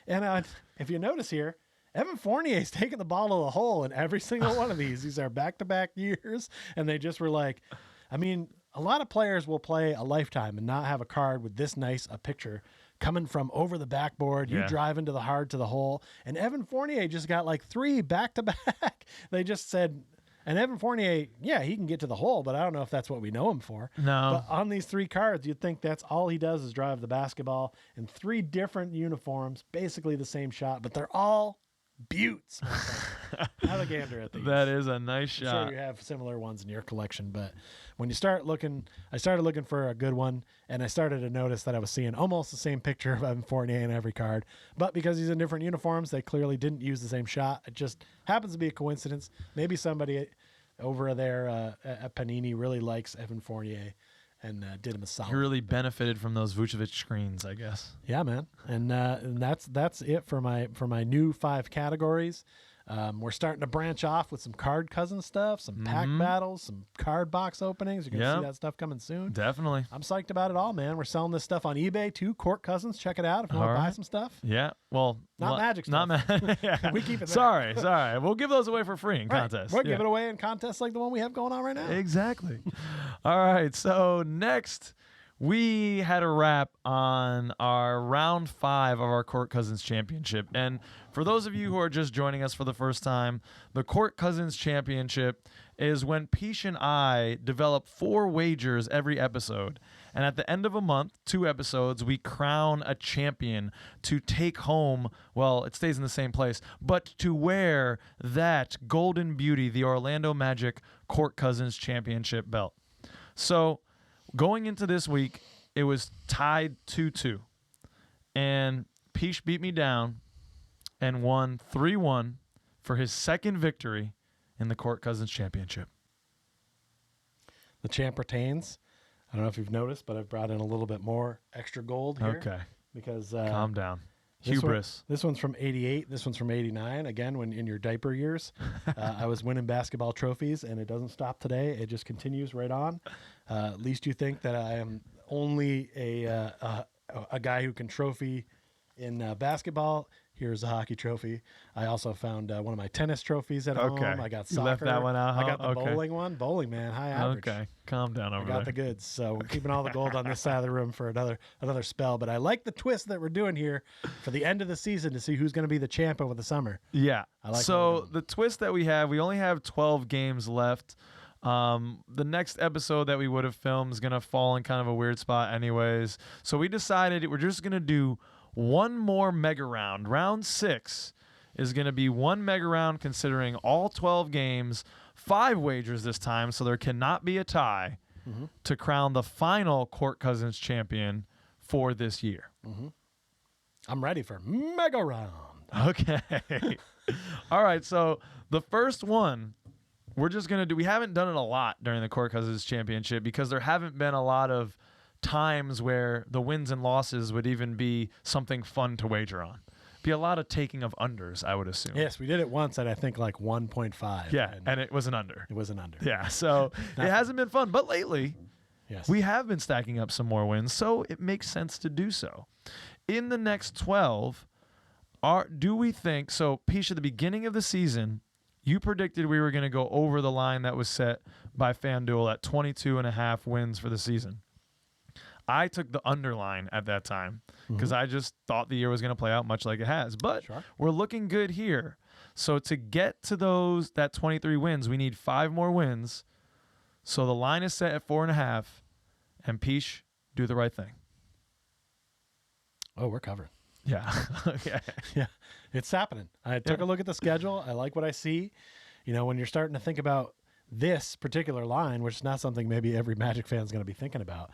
And if you notice here, Evan Fournier is taking the ball to the hole in every single one of these. These are back-to-back years. And they just were like, a lot of players will play a lifetime and not have a card with this nice a picture coming from over the backboard. You drive into the hard to the hole. And Evan Fournier just got like 3 back-to-back. They just said, and Evan Fournier, yeah, he can get to the hole, but I don't know if that's what we know him for. No. But on these 3 cards, you'd think that's all he does is drive the basketball in 3 different uniforms, basically the same shot, but they're all buttes. Alligator at these. That is a nice I'm shot. sure you have similar ones in your collection, but when you start looking, I started looking for a good one, and I started to notice that I was seeing almost the same picture of Evan Fournier in every card, but because he's in different uniforms, they clearly didn't use the same shot. It just happens to be a coincidence. Maybe somebody over there at Panini really likes Evan Fournier and did him a solid. He really benefited from those Vucevic screens, I guess. Yeah, man, and that's it for my new 5 categories. We're starting to branch off with some card cousin stuff, some pack battles, some card box openings. You're going to see that stuff coming soon. Definitely. I'm psyched about it all, man. We're selling this stuff on eBay too. Court Cousins, check it out if you want to buy some stuff. Yeah. Well, not magic stuff. Yeah. We keep it there. Sorry. We'll give those away for free in contests. We'll give it away in contests like the one we have going on right now. Exactly. All right. So next, we had a wrap on our round 5 of our Court Cousins Championship. And for those of you who are just joining us for the first time, the Court Cousins Championship is when Peach and I develop 4 wagers every episode. And at the end of a month, 2 episodes, we crown a champion to take home, well, it stays in the same place, but to wear that golden beauty, the Orlando Magic Court Cousins Championship belt. So going into this week, it was tied 2-2. And Peach beat me down and won 3-1 for his second victory in the Court Cousins Championship. The champ retains. I don't know if you've noticed, but I've brought in a little bit more extra gold here. Okay. Because calm down. This Hubris. This one's from 88. This one's from 89. Again, when in your diaper years, I was winning basketball trophies, and it doesn't stop today. It just continues right on. At least you think that I am only a guy who can trophy in basketball. Here's a hockey trophy. I also found one of my tennis trophies at home. I got soccer. You left that one out, huh? I got the bowling one. Bowling, man, high average. Okay, calm down over there. I got the goods. So we're keeping all the gold on this side of the room for another spell. But I like the twist that we're doing here for the end of the season to see who's going to be the champ over the summer. Yeah. I like so the twist that we only have 12 games left. The next episode that we would have filmed is going to fall in kind of a weird spot anyways. So we decided we're just going to do one more mega round. Round 6 is going to be one mega round considering all 12 games, 5 wagers this time, so there cannot be a tie to crown the final Court Cousins champion for this year. I'm ready for mega round. Okay. All right, so the first one we're just going to do, we haven't done it a lot during the Court Cousins Championship because there haven't been a lot of times where the wins and losses would even be something fun to wager on. Be a lot of taking of unders, I would assume. Yes, we did it once at I think like 1.5. Yeah, and it was an under. It was an under. Yeah, so it hasn't been fun. But lately, we have been stacking up some more wins, so it makes sense to do so. In the next 12, do we think, so Peach, at the beginning of the season, you predicted we were going to go over the line that was set by FanDuel at 22.5 wins for the season. I took the underline at that time because I just thought the year was going to play out much like it has. But we're looking good here. So to get to that 23 wins, we need 5 more wins. So the line is set at 4.5. And Peach, do the right thing. Oh, we're covered. Yeah. Okay. Yeah, it's happening. I took a look at the schedule. I like what I see. You know, when you're starting to think about this particular line, which is not something maybe every Magic fan is going to be thinking about,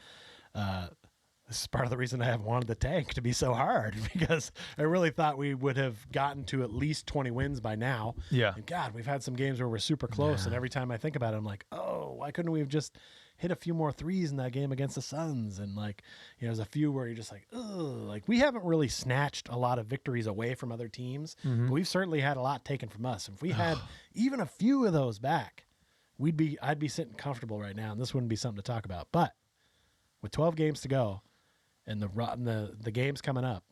this is part of the reason I have wanted the tank to be so hard because I really thought we would have gotten to at least 20 wins by now. Yeah. And God, we've had some games where we're super close. And every time I think about it, I'm like, oh, why couldn't we have just hit a few more threes in that game against the Suns? And like, you know, there's a few where you're just like, oh, like we haven't really snatched a lot of victories away from other teams, but we've certainly had a lot taken from us. If we had even a few of those back, I'd be sitting comfortable right now. And this wouldn't be something to talk about, but with 12 games to go and the games coming up,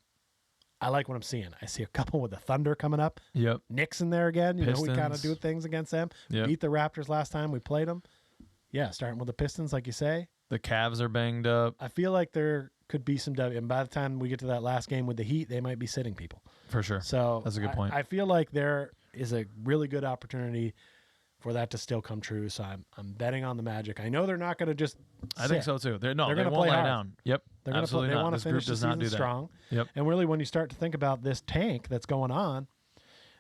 I like what I'm seeing. I see a couple with the Thunder coming up. Yep. Knicks in there again. You Pistons. know, we kind of do things against them. Yep. Beat the Raptors last time we played them. Yeah, starting with the Pistons, like you say. The Cavs are banged up. I feel like they're could be some W. And by the time we get to that last game with the Heat, they might be sitting people. For sure. So that's a good point. I feel like there is a really good opportunity for that to still come true. So I'm betting on the Magic. I know they're not going to just I think so too. They won't play lie hard. down. Yep. They're going to play. They want to finish the season strong. Yep. And really, when you start to think about this tank that's going on,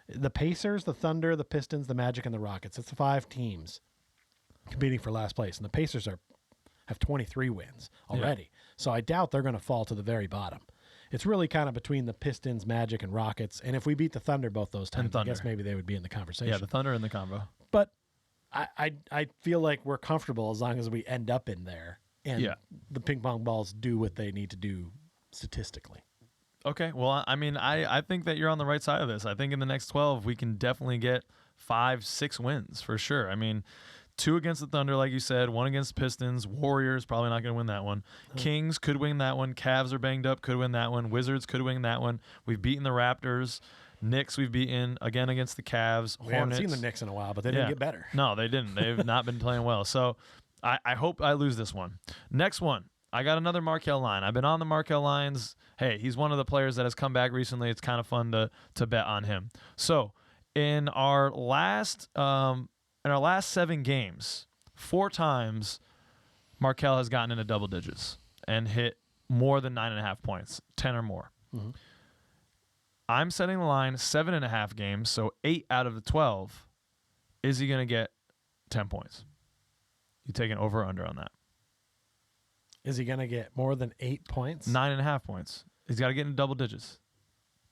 the Pacers, the Thunder, the Pistons, the Magic, and the Rockets. It's the 5 teams competing for last place, and the Pacers have 23 wins already. Yeah. So I doubt they're going to fall to the very bottom. It's really kind of between the Pistons, Magic, and Rockets. And if we beat the Thunder both those times, I guess maybe they would be in the conversation. Yeah, the Thunder in the combo. But I feel like we're comfortable as long as we end up in there and the ping pong balls do what they need to do statistically. Okay, well, I mean, I think that you're on the right side of this. I think in the next 12, we can definitely get 5-6 wins for sure. I mean, 2 against the Thunder, like you said, 1 against Pistons. Warriors, probably not going to win that one. Kings could win that one. Cavs are banged up, could win that one. Wizards could win that one. We've beaten the Raptors. Knicks we've beaten again against the Cavs. We haven't seen the Knicks in a while, but they didn't get better. No, they didn't. They've not been playing well. So I hope I lose this one. Next one. I got another Markelle line. I've been on the Markelle lines. Hey, he's one of the players that has come back recently. It's kind of fun to bet on him. So in our last 7 games, 4 times Markelle has gotten into double digits and hit more than 9.5 points, 10 or more. Mm-hmm. I'm setting the line 7.5 games, so 8 out of the 12. Is he going to get 10 points? You take an over or under on that? Is he going to get more than 8 points? 9.5 points. He's got to get in double digits,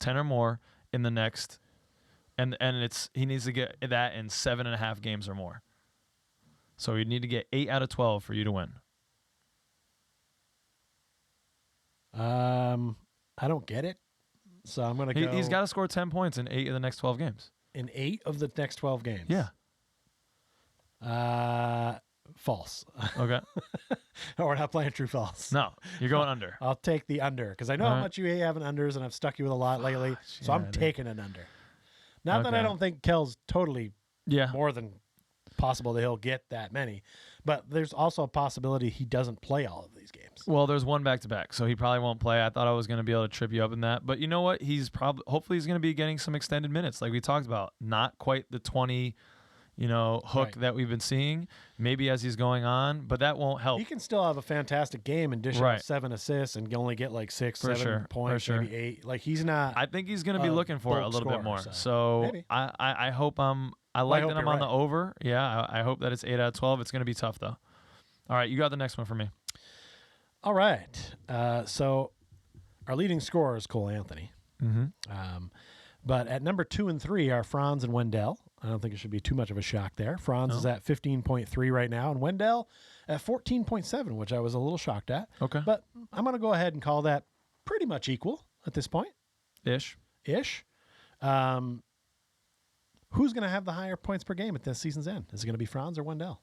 10 or more in the next, and he needs to get that in 7.5 games or more. So you need to get 8 out of 12 for you to win. I don't get it. So I'm going to go. He's got to score 10 points in 8 of the next 12 games. In 8 of the next 12 games? Yeah. False. Okay. No, we're not playing true false. No, you're going under. I'll take the under because I know how much you have in unders, and I've stuck you with a lot lately. So I'm taking an under. Not that I don't think Kell's totally more than possible that he'll get that many, but there's also a possibility he doesn't play all of these games. Well, there's one back-to-back, so he probably won't play. I thought I was going to be able to trip you up in that, but you know what? Hopefully he's going to be getting some extended minutes, like we talked about. Not quite the 20, hook that we've been seeing. Maybe as he's going on, but that won't help. He can still have a fantastic game and dish out 7 assists and only get like 6-7 points, maybe 8. Like he's not. I think he's going to be looking for it a little bit more. So I hope I like that I'm on the over. Yeah, I hope that it's 8 out of 12. It's going to be tough though. All right, you got the next one for me. All right. So our leading scorer is Cole Anthony. Mm-hmm. But at number 2 and 3 are Franz and Wendell. I don't think it should be too much of a shock there. Franz is at 15.3 right now, and Wendell at 14.7, which I was a little shocked at. Okay. But I'm going to go ahead and call that pretty much equal at this point. Ish. Who's going to have the higher points per game at this season's end? Is it going to be Franz or Wendell?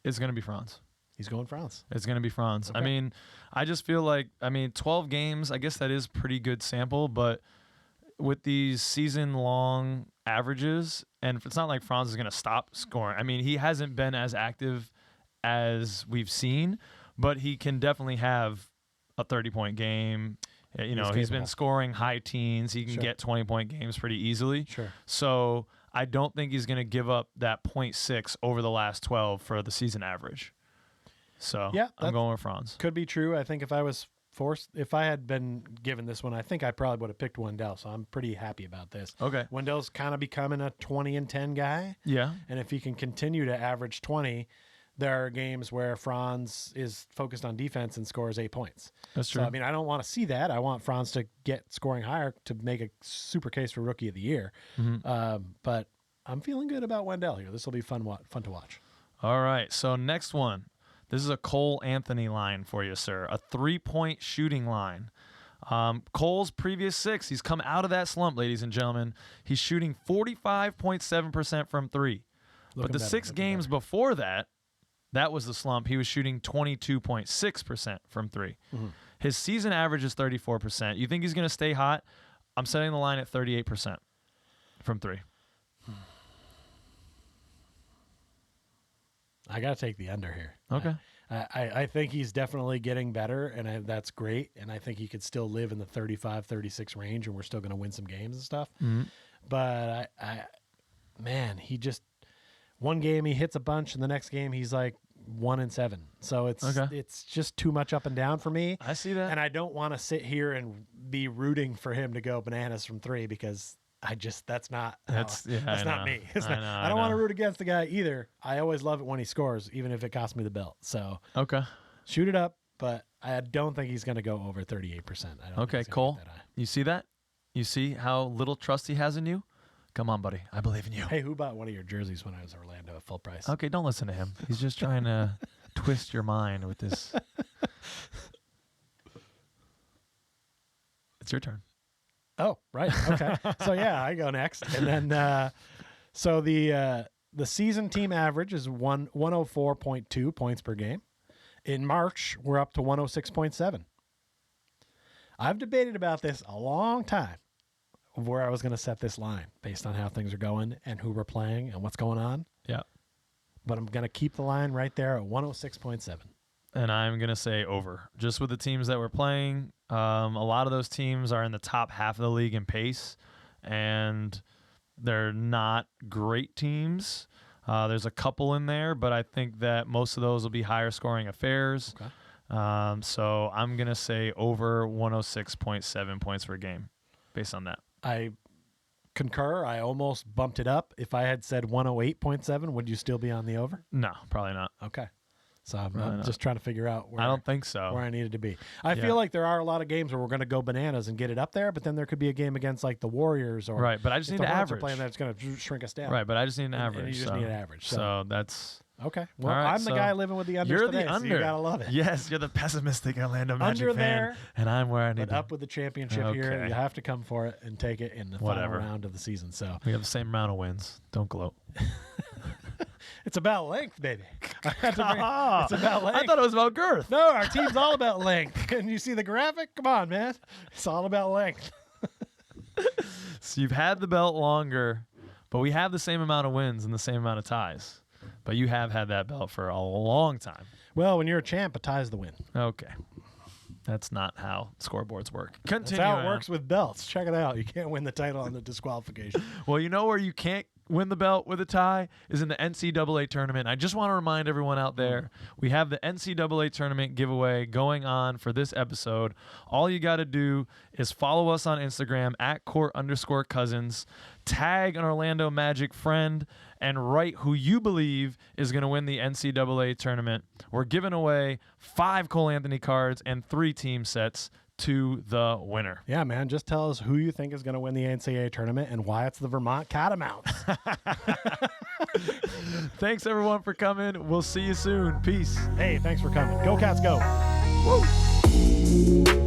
It's going to be Franz. He's going Franz. It's going to be Franz. Okay. I mean, I just feel like, 12 games, I guess that is pretty good sample, but with these season-long averages, and it's not like Franz is going to stop scoring. I mean, he hasn't been as active as we've seen, but he can definitely have a 30-point game. He's been scoring high teens. He can get 20-point games pretty easily. Sure. So I don't think he's going to give up that 0.6 over the last 12 for the season average. So I'm going with Franz. Could be true. I think if I had been given this one, I think I probably would have picked Wendell. So I'm pretty happy about this. Okay. Wendell's kind of becoming a 20 and 10 guy. Yeah. And if he can continue to average 20, there are games where Franz is focused on defense and scores 8 points. That's true. So, I don't want to see that. I want Franz to get scoring higher to make a super case for Rookie of the Year. Mm-hmm. But I'm feeling good about Wendell here. This will be fun to watch. All right. So next one. This is a Cole Anthony line for you, sir. A 3-point shooting line. Cole's previous 6, he's come out of that slump, ladies and gentlemen. He's shooting 45.7% from 3. But the 6 games before that was the slump. He was shooting 22.6% from 3. Mm-hmm. His season average is 34%. You think he's going to stay hot? I'm setting the line at 38% from 3. I got to take the under here. Okay. I think he's definitely getting better, and that's great. And I think he could still live in the 35, 36 range, and we're still going to win some games and stuff. Mm-hmm. But man, he just one game he hits a bunch, and the next game he's like 1-7. So it's just too much up and down for me. I see that, and I don't want to sit here and be rooting for him to go bananas from 3 because that's not me. I don't want to root against the guy either. I always love it when he scores, even if it costs me the belt. So shoot it up, but I don't think he's going to go over 38%. Okay, Cole, you see that? You see how little trust he has in you? Come on, buddy. I believe in you. Hey, who bought one of your jerseys when I was in Orlando at full price? Okay, don't listen to him. He's just trying to twist your mind with this. It's your turn. Oh, right. Okay. So, yeah, I go next. And then, so the season team average is 104.2 points per game. In March, we're up to 106.7. I've debated about this a long time, where I was going to set this line based on how things are going and who we're playing and what's going on. Yeah. But I'm going to keep the line right there at 106.7. And I'm going to say over. Just with the teams that we're playing, a lot of those teams are in the top half of the league in pace, and they're not great teams. There's a couple in there, but I think that most of those will be higher scoring affairs. Okay. So I'm going to say over 106.7 points per game based on that. I concur. I almost bumped it up. If I had said 108.7, would you still be on the over? No, probably not. Okay. So I'm just trying to figure out where I don't think so. Where I needed to be. I feel like there are a lot of games where we're going to go bananas and get it up there, but then there could be a game against like the Warriors or right. But I just need an average. Playing that's going to shrink us down. Right, but I just need an average. And you just need an average. So that's okay. Well, right, I'm the guy living with the under. You're today, the under. So you gotta love it. Yes, you're the pessimistic Orlando Magic under fan, there, and I'm where I need but to. Up with the championship here. You have to come for it and take it in the final round of the season. So we have the same amount of wins. Don't gloat. It's about length, baby. It's about length. I thought it was about girth. No, our team's all about length. And you see the graphic? Come on, man. It's all about length. So you've had the belt longer, but we have the same amount of wins and the same amount of ties. But you have had that belt for a long time. Well, when you're a champ, a tie's the win. Okay. That's not how scoreboards work. That's how it works with belts. Check it out. You can't win the title on the disqualification. Well, you know where you can't win the belt with a tie is in the NCAA tournament. I just want to remind everyone out there, we have the NCAA tournament giveaway going on for this episode. All you got to do is follow us on Instagram at @court_cousins, tag an Orlando Magic friend, and write who you believe is going to win the NCAA tournament. We're giving away 5 Cole Anthony cards and 3 team sets to the winner. Yeah, man. Just tell us who you think is going to win the NCAA tournament and why it's the Vermont Catamounts. Thanks, everyone, for coming. We'll see you soon. Peace. Hey, thanks for coming. Go Cats, go. Woo!